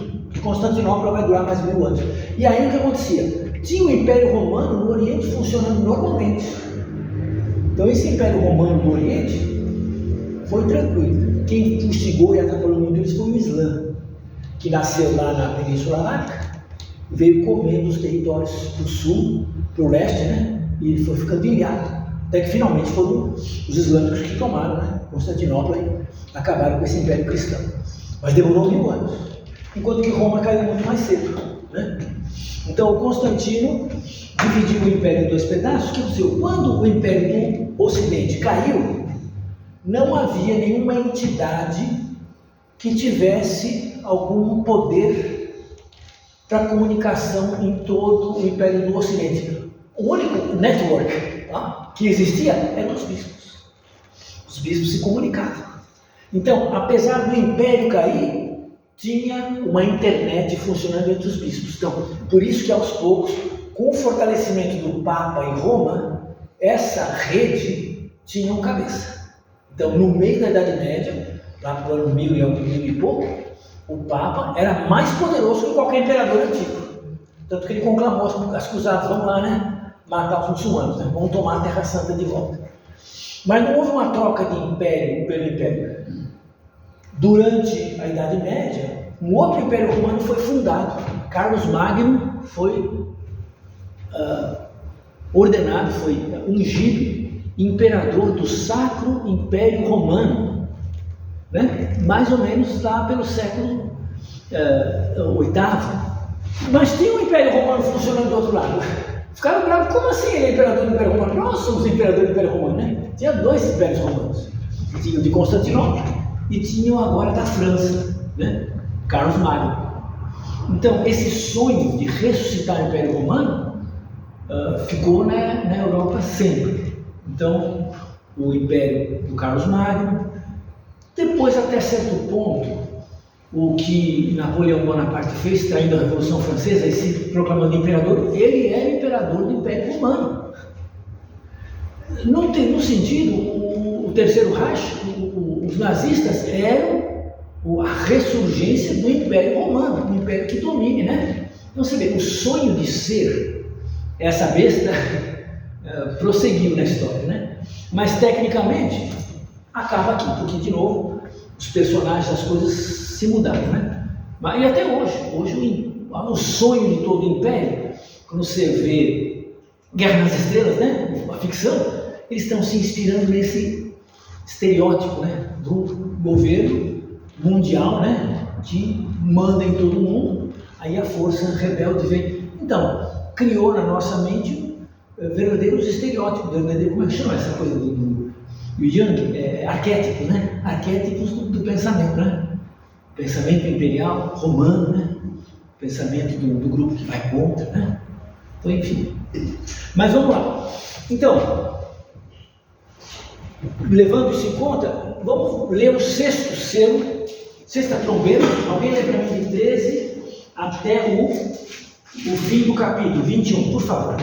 Constantinopla vai durar mais 1000 anos. E aí o que acontecia? tinha o Império Romano no Oriente funcionando normalmente. Então esse Império Romano do Oriente foi tranquilo. Quem instigou e atrapalhou muito eles foi o Islã, que nasceu lá na Península Arábica, veio comendo os territórios do sul, para o leste, né? E ele foi ficando ilhado. Até que finalmente foram os islâmicos que tomaram, né? Constantinopla e acabaram com esse Império Cristão. Mas demorou 1000 anos. Enquanto que Roma caiu muito mais cedo, né? Então Constantino dividiu o Império em 2 pedaços. O que aconteceu? Quando o Império do Ocidente caiu, não havia nenhuma entidade que tivesse algum poder para comunicação em todo o Império do Ocidente. O único network que existia eram os bispos. Os bispos se comunicavam. Então, apesar do Império cair, tinha uma internet funcionando entre os bispos. Então, por isso que aos poucos, com o fortalecimento do Papa em Roma, essa rede tinha um cabeça. Então, no meio da Idade Média, lá para o ano 1000 e pouco, o Papa era mais poderoso que qualquer imperador antigo. Tanto que ele conclamou as cruzadas, vamos lá, né? Matar os muçulmanos, né? Vamos tomar a Terra Santa de volta. Mas não houve uma troca de império pelo império. Durante a Idade Média, um outro império romano foi fundado. Carlos Magno foi ordenado, foi ungido imperador do Sacro Império Romano, né? Mais ou menos lá pelo século VIII. Mas tinha um Império Romano funcionando do outro lado. Ficaram bravos, como assim ele é imperador do Império Romano? Nós somos imperador do Império Romano, né? Tinha 2 impérios romanos. Tinha o de Constantinopla e tinha agora da França, né? Carlos Magno. Então, esse sonho de ressuscitar o Império Romano ficou na Europa sempre. Então, o Império do Carlos Magno, depois, até certo ponto, o que Napoleão Bonaparte fez, traindo a Revolução Francesa e se proclamando imperador, ele era imperador do Império Romano. No sentido, o Terceiro Reich, os nazistas eram a ressurgência do Império Romano, um império que domine, né? Então você vê, o sonho de ser essa besta prosseguiu na história, né? Mas tecnicamente acaba aqui, porque de novo os personagens, as coisas se mudaram, né? E até hoje o sonho de todo o império, quando você vê Guerra nas Estrelas, né? A ficção, eles estão se inspirando nesse estereótipo, né? Do governo mundial, né? Que manda em todo mundo, aí a força rebelde vem. Então, criou na nossa mente verdadeiros estereótipos, como é que chama essa coisa do Jung? Arquétipos, né? Arquétipos do pensamento, né? Pensamento imperial, romano, né? Pensamento do grupo que vai contra, né? Então, enfim. Mas vamos lá. Então, levando isso em conta, vamos ler o 6º selo, 6ª trombeta. Alguém lê para mim de 13 até o fim do capítulo 21, por favor.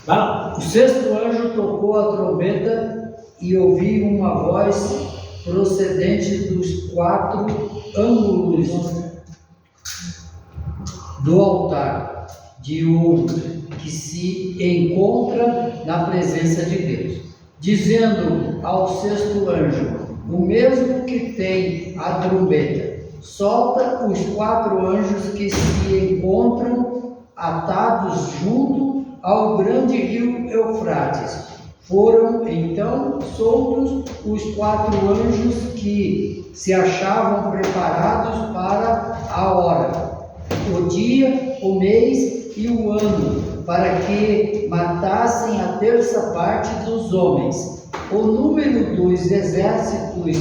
Vai lá. O 6º anjo tocou a trombeta e ouvi uma voz procedente dos 4 ângulos do altar de ouro que se encontra na presença de Deus, dizendo ao 6º anjo, o mesmo que tem a trombeta, solta os 4 anjos que se encontram atados junto ao grande rio Eufrates. Foram então soltos os 4 anjos que se achavam preparados para a hora, o dia, o mês e o ano, para que matassem a 1/3 parte dos homens. O número dos exércitos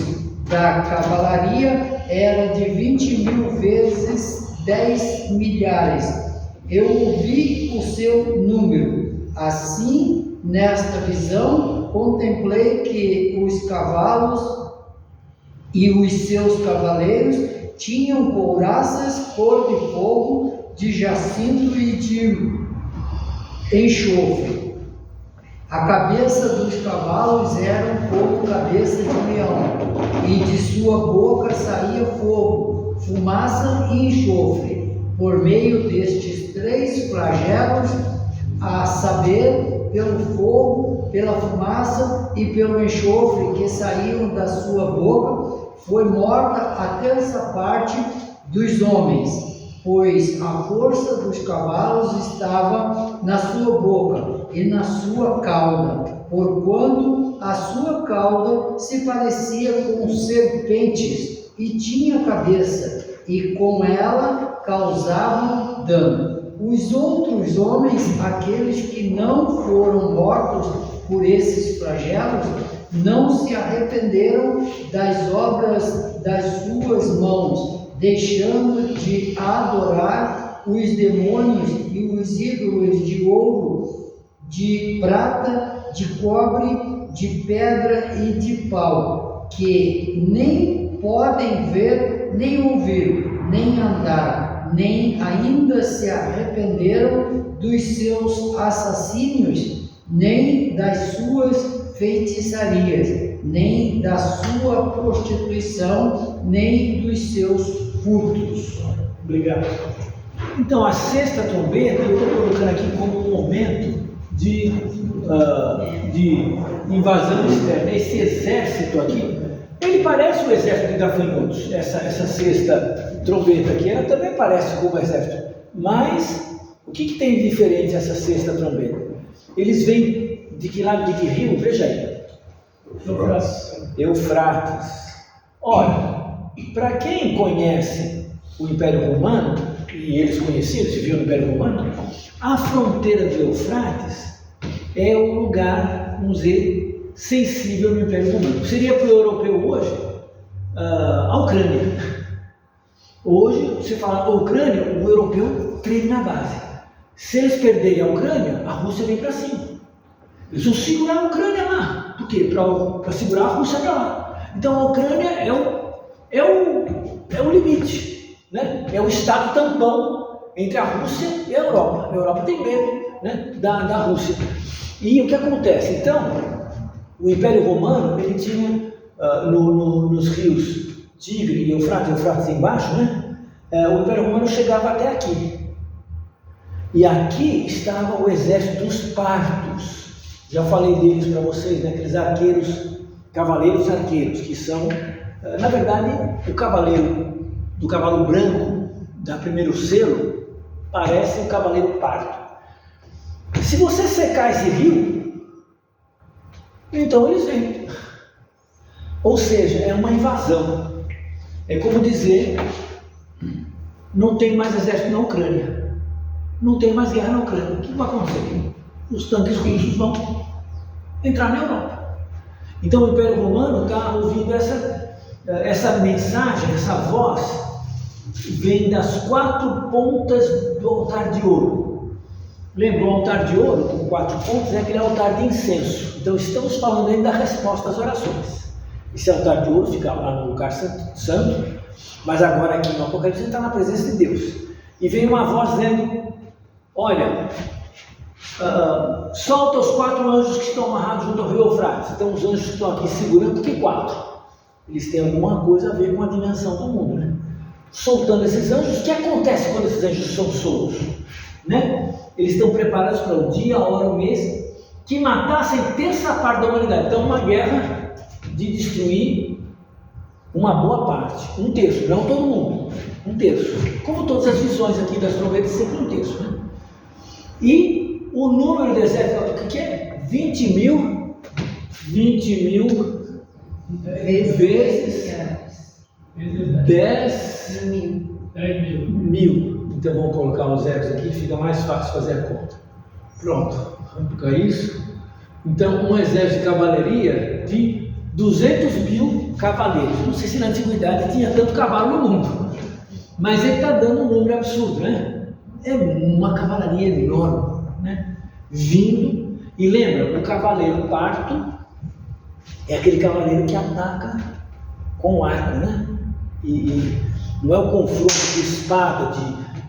da cavalaria era de 20.000 vezes 10 milhares. Eu ouvi o seu número. Assim, nesta visão, contemplei que os cavalos e os seus cavaleiros tinham couraças cor de fogo, de jacinto e de enxofre. A cabeça dos cavalos eram como cabeça de leão, e de sua boca saía fogo, fumaça e enxofre. Por meio destes 3 flagelos, a saber, pelo fogo, pela fumaça e pelo enxofre que saíam da sua boca, foi morta a 1/3 parte dos homens, pois a força dos cavalos estava na sua boca e na sua cauda, porquanto a sua cauda se parecia com serpentes e tinha cabeça, e com ela causavam dano. Os outros homens, aqueles que não foram mortos por esses flagelos, não se arrependeram das obras das suas mãos, deixando de adorar os demônios e os ídolos de ouro, de prata, de cobre, de pedra e de pau, que nem podem ver, nem ouvir, nem andar, nem ainda se arrependeram dos seus assassínios, nem das suas feitiçarias, nem da sua prostituição, nem dos seus furtos. Obrigado. Então, a 6ª trombeta eu estou colocando aqui como um momento de invasão externa. Esse exército aqui, ele parece o exército de gafanhotos. Essa 6ª trombeta aqui, ela também parece como o exército. Mas, o que tem de diferente essa 6ª trombeta? Eles vêm de que lado, de que rio? Veja aí. Eufrates. Olha, para quem conhece o Império Romano, e eles conheciam, se viu no Império Romano, a fronteira de Eufrates é um lugar, vamos dizer, sensível no Império Romano. Seria para o europeu hoje a Ucrânia. Hoje, você fala a Ucrânia, o europeu treme na base. Se eles perderem a Ucrânia, a Rússia vem para cima. Eles vão segurar a Ucrânia lá. Por quê? Para segurar a Rússia para lá. Então a Ucrânia é o limite, né? É o estado tampão entre a Rússia e a Europa. A Europa tem medo, né, da Rússia. E o que acontece? Então, o Império Romano, ele tinha nos rios Tigre e Eufrates embaixo, né? O Império Romano chegava até aqui. E aqui estava o exército dos partos. Já falei deles para vocês, né? Aqueles arqueiros, cavaleiros arqueiros, que são, na verdade, o cavaleiro do cavalo branco, da primeiro selo, parece um cavaleiro parto. Se você secar esse rio, então eles vêm. Ou seja, é uma invasão. É como dizer, não tem mais exército na Ucrânia, não tem mais guerra na Ucrânia. O que vai acontecer? Os tanques russos vão entrar na Europa. Então o Império Romano está ouvindo essa mensagem, essa voz, vem das 4 pontas do altar de ouro. Lembra, o altar de ouro, com 4 pontas, é aquele altar de incenso. Então estamos falando ainda da resposta às orações. Esse altar de ouro fica lá no lugar santo, mas agora aqui no Apocalipse está na presença de Deus. E vem uma voz dizendo, olha, solta os 4 anjos que estão amarrados junto ao rio Eufrates. Então os anjos que estão aqui segurando, por que 4? Eles têm alguma coisa a ver com a dimensão do mundo, né? Soltando esses anjos, o que acontece quando esses anjos são soltos? Né? Eles estão preparados para o dia, a hora, o mês, que matassem 1/3 parte da humanidade. Então uma guerra de destruir uma boa parte, 1/3, não todo mundo, 1/3. Como todas as visões aqui das trombetas, sempre 1/3, né? E o número de exército, o que é? 20 mil vezes 10 mil. Então vamos colocar os zeros aqui, fica mais fácil fazer a conta. Pronto, vamos colocar isso. Então um exército de cavalaria de 200 mil cavaleiros. Não sei se na antiguidade tinha tanto cavalo no mundo, mas ele está dando um número absurdo, né? É uma cavalaria enorme, né? Vindo, e lembra, o cavaleiro parto é aquele cavaleiro que ataca com o arco, né? E não é o confronto de espada,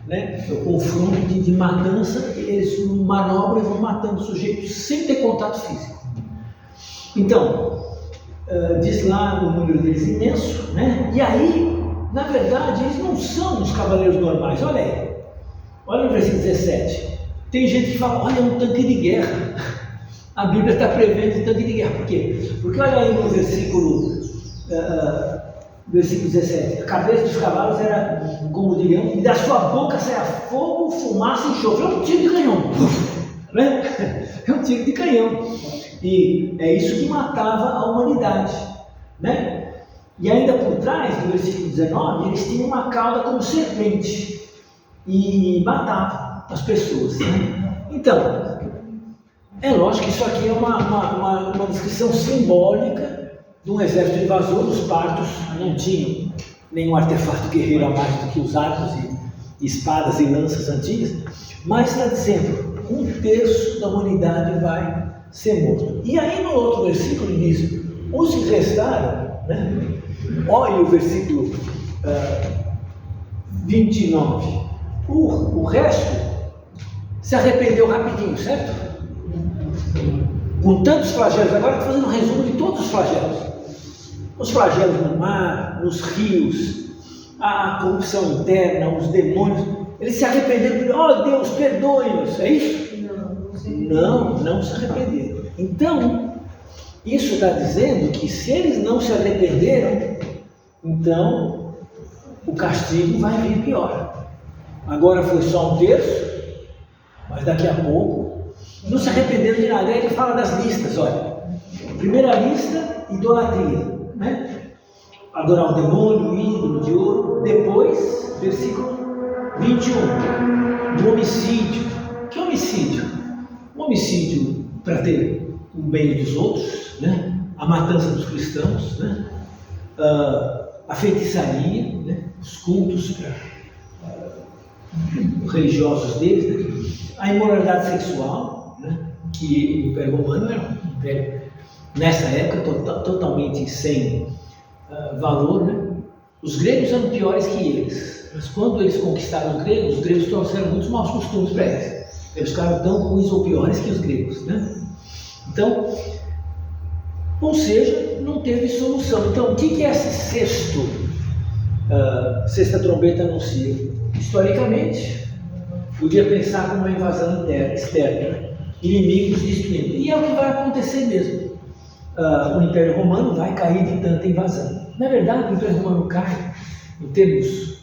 né? O confronto de matança, eles manobram e vão matando sujeitos sem ter contato físico. Então, diz lá o número deles imenso, né? E aí, na verdade, eles não são os cavaleiros normais. Olha aí, olha no versículo 17. Tem gente que fala, olha, é um tanque de guerra. A Bíblia está prevendo um tanque de guerra. Por quê? Porque olha aí no versículo 17. A cabeça dos cavalos era como de leão, e da sua boca saia fogo, fumaça e enxofre. É um tiro de canhão. Né? É um tiro de canhão. E é isso que matava a humanidade. Né? E ainda por trás, no versículo 19, eles tinham uma cauda como serpente. E matavam as pessoas. Né? Então, é lógico que isso aqui é uma descrição simbólica de um exército invasor. Os partos não tinham nenhum artefato guerreiro a mais do que os arcos e espadas e lanças antigas, mas está dizendo, 1/3 da humanidade vai ser morto. E aí no outro versículo diz, os que restaram, né? Olha o versículo 29, o resto se arrependeu rapidinho, certo? Com tantos flagelos, agora estou fazendo um resumo de todos os flagelos. Os flagelos no mar, nos rios, a corrupção interna, os demônios, eles se arrependeram, oh Deus, perdoe-nos, é isso? Não se arrependeram. Então, isso está dizendo que se eles não se arrependeram, então o castigo vai vir pior. Agora foi só 1/3, mas daqui a pouco não se arrependeram de nada. Aí ele fala das listas, olha. Primeira lista, idolatria, né? Adorar o demônio, o ídolo de ouro. Depois, versículo 21, do homicídio. Que homicídio? O homicídio para ter o bem dos outros, né? A matança dos cristãos, né? A feitiçaria, né? Os cultos religiosos deles, né? A imoralidade sexual, né? Que o Império Romano era um império, nessa época, totalmente sem valor, né? Os gregos eram piores que eles, mas quando eles conquistaram os gregos trouxeram muitos maus costumes para eles. Eles ficaram tão ruins ou piores que os gregos, né? Então, ou seja, não teve solução. Então, o que é esse sexta trombeta anuncia? Historicamente, podia pensar como uma invasão externa, inimigos destruindo. E é o que vai acontecer mesmo. O Império Romano vai cair de tanta invasão. Na verdade, o Império Romano cai, em termos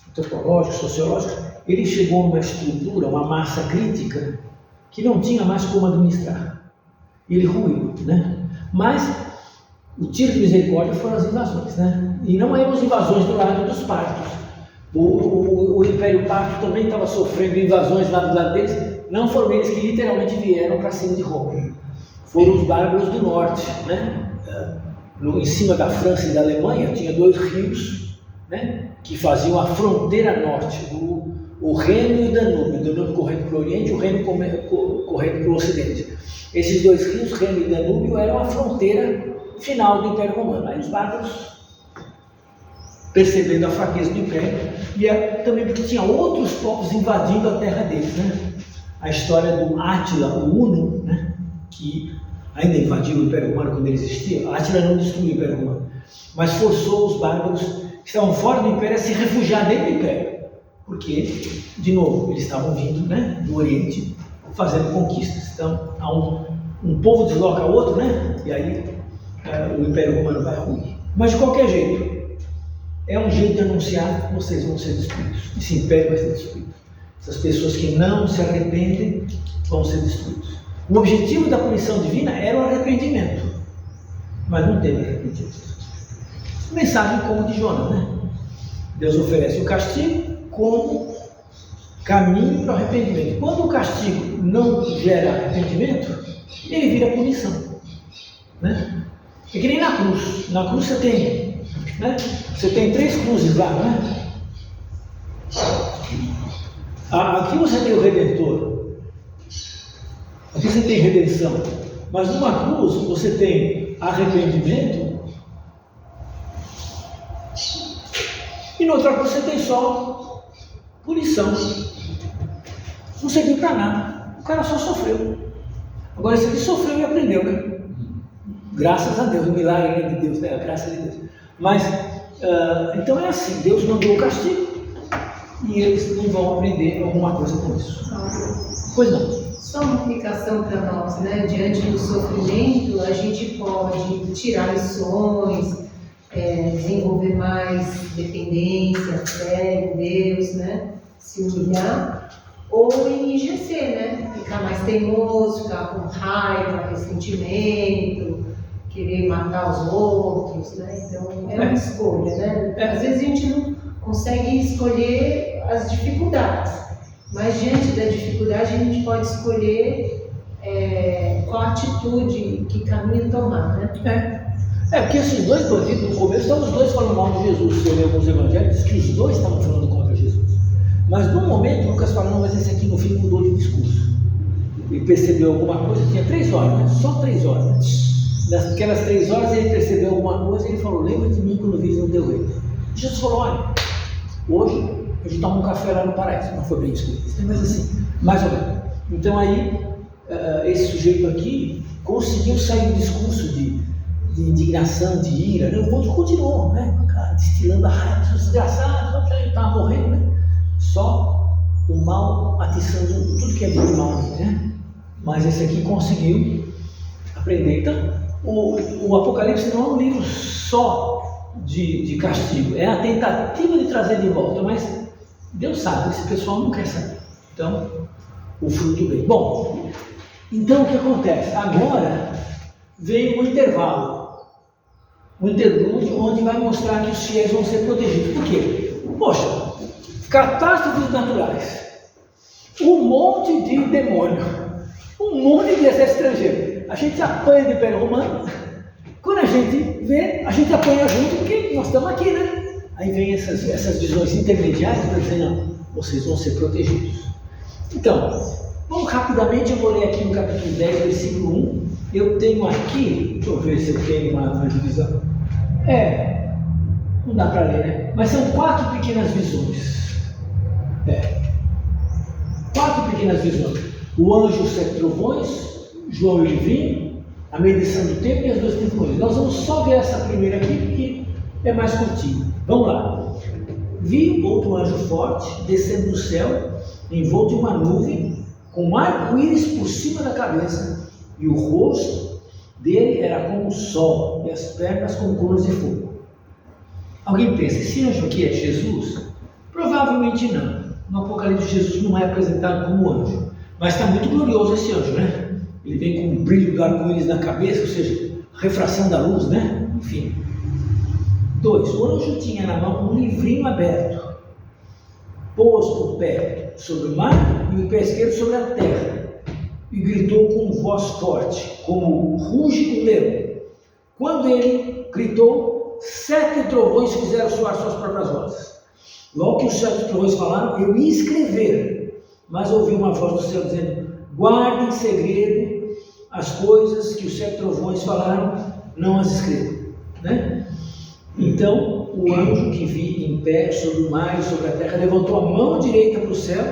antropológicos, sociológicos, ele chegou a uma estrutura, uma massa crítica, que não tinha mais como administrar. Ele ruiu, né? Mas o tiro de misericórdia foram as invasões, né? E não eram as invasões do lado dos partos. O Império Parto também estava sofrendo invasões lá do lado deles. Não foram eles que literalmente vieram para cima de Roma. Foram os bárbaros do norte, né? Em cima da França e da Alemanha tinha 2 rios, né? Que faziam a fronteira norte, o Reno e o Danúbio correndo para o Oriente e o Reno correndo para o Ocidente. Esses 2 rios, Reno e Danúbio, eram a fronteira final do Império Romano. Aí os bárbaros, percebendo a fraqueza do Império, e também porque tinha outros povos invadindo a terra deles, né? A história do Átila, o Huno, né? Que ainda invadiu o Império Romano quando ele existia. Átila não destruiu o Império Romano, mas forçou os bárbaros que estavam fora do Império a se refugiar dentro do Império, porque, de novo, eles estavam vindo, né, do Oriente, fazendo conquistas. Então, um povo desloca outro, né? E aí o Império Romano vai ruir. Mas de qualquer jeito, é um jeito de anunciar que vocês vão ser destruídos. Esse império vai ser destruído. Essas pessoas que não se arrependem vão ser destruídos. O objetivo da punição divina era o arrependimento, mas não teve arrependimento. Mensagem como de Jonas, né? Deus oferece o castigo como caminho para o arrependimento. Quando o castigo não gera arrependimento, ele vira punição, né? É que nem na cruz. Na cruz você tem, né? Você tem 3 cruzes lá, né? Aqui você tem o Redentor. Aqui você tem redenção. Mas numa cruz você tem arrependimento. E na outra cruz você tem só punição. Não serviu para nada. O cara só sofreu. Agora esse aqui sofreu e aprendeu, né? Graças a Deus, o milagre de Deus, né? A graça de Deus. Mas, então é assim, Deus mandou o castigo e eles não vão aprender alguma coisa com isso. Pois não. Só uma aplicação para nós, né? Diante do sofrimento, a gente pode tirar lições, desenvolver mais dependência, fé em Deus, né? Se humilhar, ou enrijecer, né? Ficar mais teimoso, ficar com raiva, ressentimento, querer matar os outros, né? Então é uma escolha, né? Às vezes a gente não consegue escolher as dificuldades, mas diante da dificuldade a gente pode escolher qual atitude, que caminho tomar, né? Porque esses dois bandidos, no começo, estavam os dois falando mal de Jesus. Se eu ler alguns evangelhos, diz que os dois estavam falando contra Jesus. Mas no momento, Lucas fala, não, mas esse aqui no fim mudou de discurso. Ele percebeu alguma coisa, tinha 3 horas, né? Só 3 horas. Né? Naquelas 3 horas ele percebeu alguma coisa e ele falou, lembra de mim quando vi no teu reino. Jesus falou, olha, hoje a gente toma um café lá no paraíso. Não foi bem isso que ele disse, mas assim, mais ou menos. Então aí, esse sujeito aqui conseguiu sair do discurso de indignação, de ira, né? O outro continuou, né? Cara, destilando a raiva, seu desgraçado, ele estava morrendo, né? Só o mal atiçando tudo que é de mal, né? Mas esse aqui conseguiu aprender. Então, o Apocalipse não é um livro só de castigo, é a tentativa de trazer de volta, mas Deus sabe, esse pessoal não quer saber. Então, o fruto vem. Bom, então o que acontece? Agora vem um intervalo. Um interlúdio onde vai mostrar que os fiéis vão ser protegidos. Por quê? Poxa, catástrofes naturais, um monte de demônio, um monte de exército estrangeiro. A gente apanha de Império Romano, quando a gente vê, a gente apanha junto, porque nós estamos aqui, né? Aí vem essas visões intermediárias para dizer, não, vocês vão ser protegidos. Então, vamos rapidamente, eu vou ler aqui no capítulo 10, versículo 1. Eu tenho aqui, deixa eu ver se eu tenho uma divisão. Não dá para ler, né? Mas são 4 pequenas visões. 4 pequenas visões. O anjo, os 7 trovões, João e o livrinho, a medição do tempo e as 2 testemunhas. Nós vamos só ver essa primeira aqui, porque é mais curtinha. Vamos lá. Vi outro anjo forte descendo do céu, envolto em uma nuvem, com um arco-íris por cima da cabeça, e o rosto dele era como o sol, e as pernas como colunas de fogo. Alguém pensa, esse anjo aqui é Jesus? Provavelmente não. No Apocalipse, Jesus não é apresentado como anjo, mas está muito glorioso esse anjo, né? Ele vem com o brilho do arco-íris na cabeça, ou seja, refração da luz, né? Enfim. 2. O anjo tinha na mão um livrinho aberto, posto o pé sobre o mar e o pé esquerdo sobre a terra, e gritou com voz forte, como ruge um leão. Quando ele gritou, 7 trovões fizeram soar suas próprias vozes. Logo que os 7 trovões falaram, eu ia escrever, mas ouvi uma voz do céu dizendo, guarde em segredo as coisas que os 7 trovões falaram, não as escreva, né? Então o anjo que vi em pé sobre o mar e sobre a terra levantou a mão direita para o céu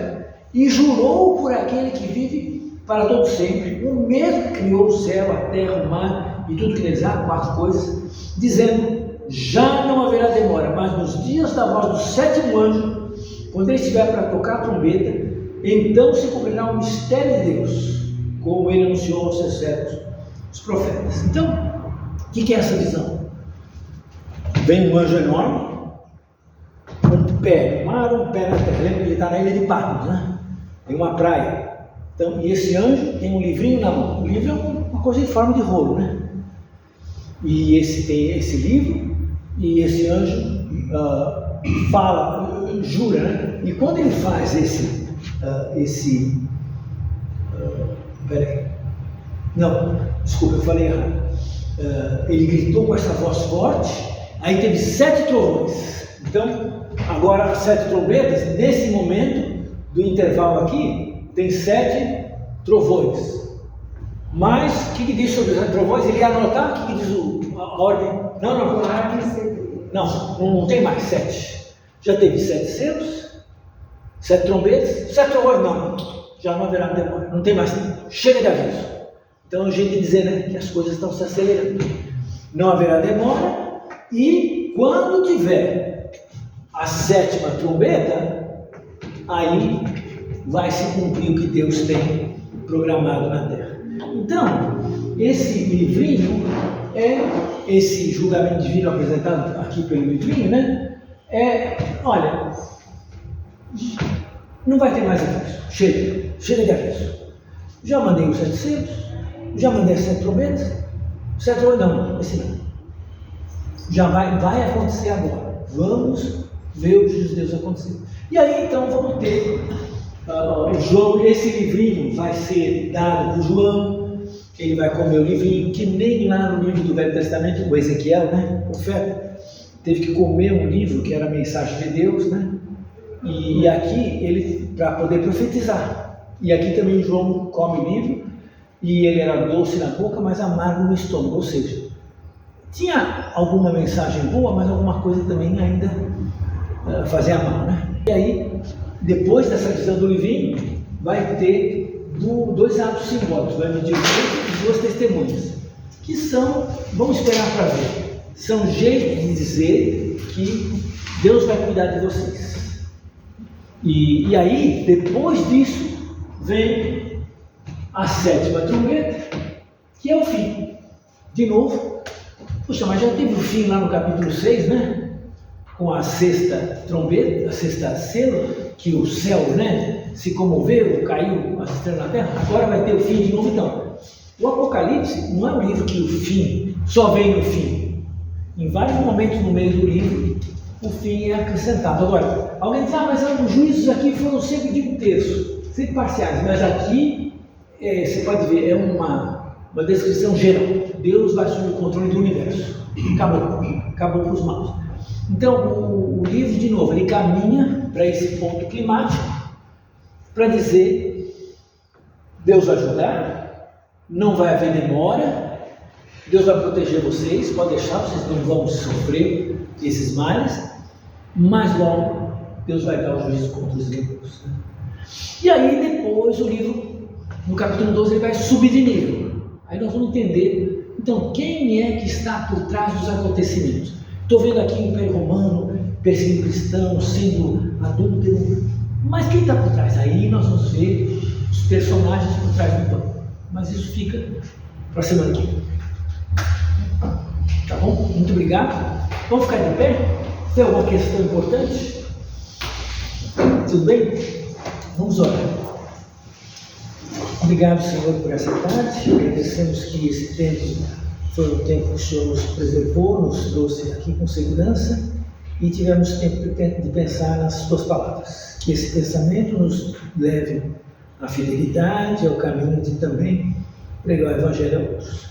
e jurou por aquele que vive para todo sempre, o mesmo que criou o céu, a terra, o mar e tudo que neles há, 4 coisas, dizendo, já não haverá demora, mas nos dias da voz do 7º anjo, quando ele estiver para tocar a trombeta, então se cumprirá o mistério de Deus, como ele anunciou aos seus servos, os profetas. Então, o que é essa visão? Vem um anjo enorme, um pé no mar, um pé na terra. Lembra que ele está na ilha de Patmos, né? Tem uma praia. Então, e esse anjo tem um livrinho na mão. O livro é uma coisa em forma de rolo, né? E esse tem esse livro, e esse anjo fala, jura, né? E quando ele faz peraí. Não, desculpa, eu falei errado. Ele gritou com essa voz forte. Aí teve 7 trovões. Então, agora 7 trombetas, nesse momento do intervalo aqui, tem 7 trovões. Mas, o que diz sobre os 7 trovões? Ele ia anotar, o que diz a ordem? Não tem mais 7. Já teve 7 selos, 7 trombetas, 7 trovões, não, já não haverá demora, não tem mais tempo, chega de aviso. Então é um jeito de dizer, né, que as coisas estão se acelerando. Não haverá demora, e quando tiver a 7ª trombeta, aí vai se cumprir o que Deus tem programado na terra. Então, esse livrinho é esse julgamento divino apresentado aqui pelo livrinho, né? Olha, não vai ter mais aviso, chega de aviso. Já mandei os 7 selos, já mandei as 7 trombetas, 7 trombetas não, esse não. Já vai acontecer agora. Vamos ver o juízo de Deus acontecer. E aí então vamos ter João, esse livrinho vai ser dado para o João, ele vai comer o livrinho, que nem lá no livro do Velho Testamento, o Ezequiel, né, o profeta, teve que comer um livro que era a mensagem de Deus, né, e aqui ele, para poder profetizar, e aqui também o João come o livro, e ele era doce na boca, mas amargo no estômago, ou seja, tinha alguma mensagem boa, mas alguma coisa também ainda fazia mal, né? E aí, depois dessa visão do livrinho, vai ter 2 atos simbólicos, vai medir e 2 testemunhas, que são, vamos esperar para ver, são jeitos de dizer que Deus vai cuidar de vocês. E aí, depois disso, vem a 7ª trombeta, que é o fim. De novo, puxa, mas já teve o fim lá no capítulo 6, né? Com a 6ª trombeta, a 6ª selo, que o céu, né, se comoveu, caiu as estrelas na terra. Agora vai ter o fim de novo. Então, o Apocalipse não é um livro que o fim só vem no fim. Em vários momentos no meio do livro, o fim é acrescentado. Agora, alguém diz, mas os juízos aqui foram sempre de 1/3, sempre parciais, mas aqui, você pode ver, é uma descrição geral. Deus vai assumir o controle do universo. Acabou para os maus. Então, o livro, de novo, ele caminha para esse ponto climático, para dizer, Deus vai ajudar, não vai haver demora, Deus vai proteger vocês, pode deixar, vocês não vão sofrer esses males, mas logo Deus vai dar o juízo contra os inimigos. E aí depois o livro, no capítulo 12, ele vai subir de nível. Aí nós vamos entender, então, quem é que está por trás dos acontecimentos. Estou vendo aqui o Império Romano perseguindo cristãos, sendo adúltero, mas quem está por trás? Aí nós vamos ver os personagens por trás do pano. Mas isso fica para a semana que vem. Tá bom? Muito obrigado. Vamos ficar de pé? Tem alguma questão importante? Tudo bem? Vamos orar. Obrigado, Senhor, por essa tarde. Agradecemos que esse tempo foi um tempo que o Senhor nos preservou, nos trouxe aqui com segurança e tivemos tempo de pensar nas Tuas palavras. Que esse pensamento nos leve à fidelidade, ao caminho de também pregar o Evangelho a outros.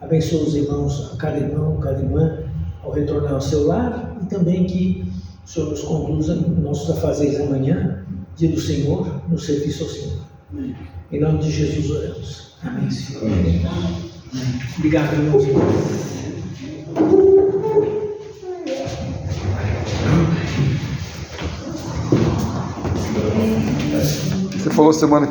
Abençoa os irmãos, cada irmão, cada irmã, ao retornar ao seu lar e também que o Senhor nos conduza em nossos afazeres amanhã, dia do Senhor, no serviço ao Senhor. Em nome de Jesus oramos. Amém, Senhor. Amém. Obrigado, meus irmãos. Você falou semana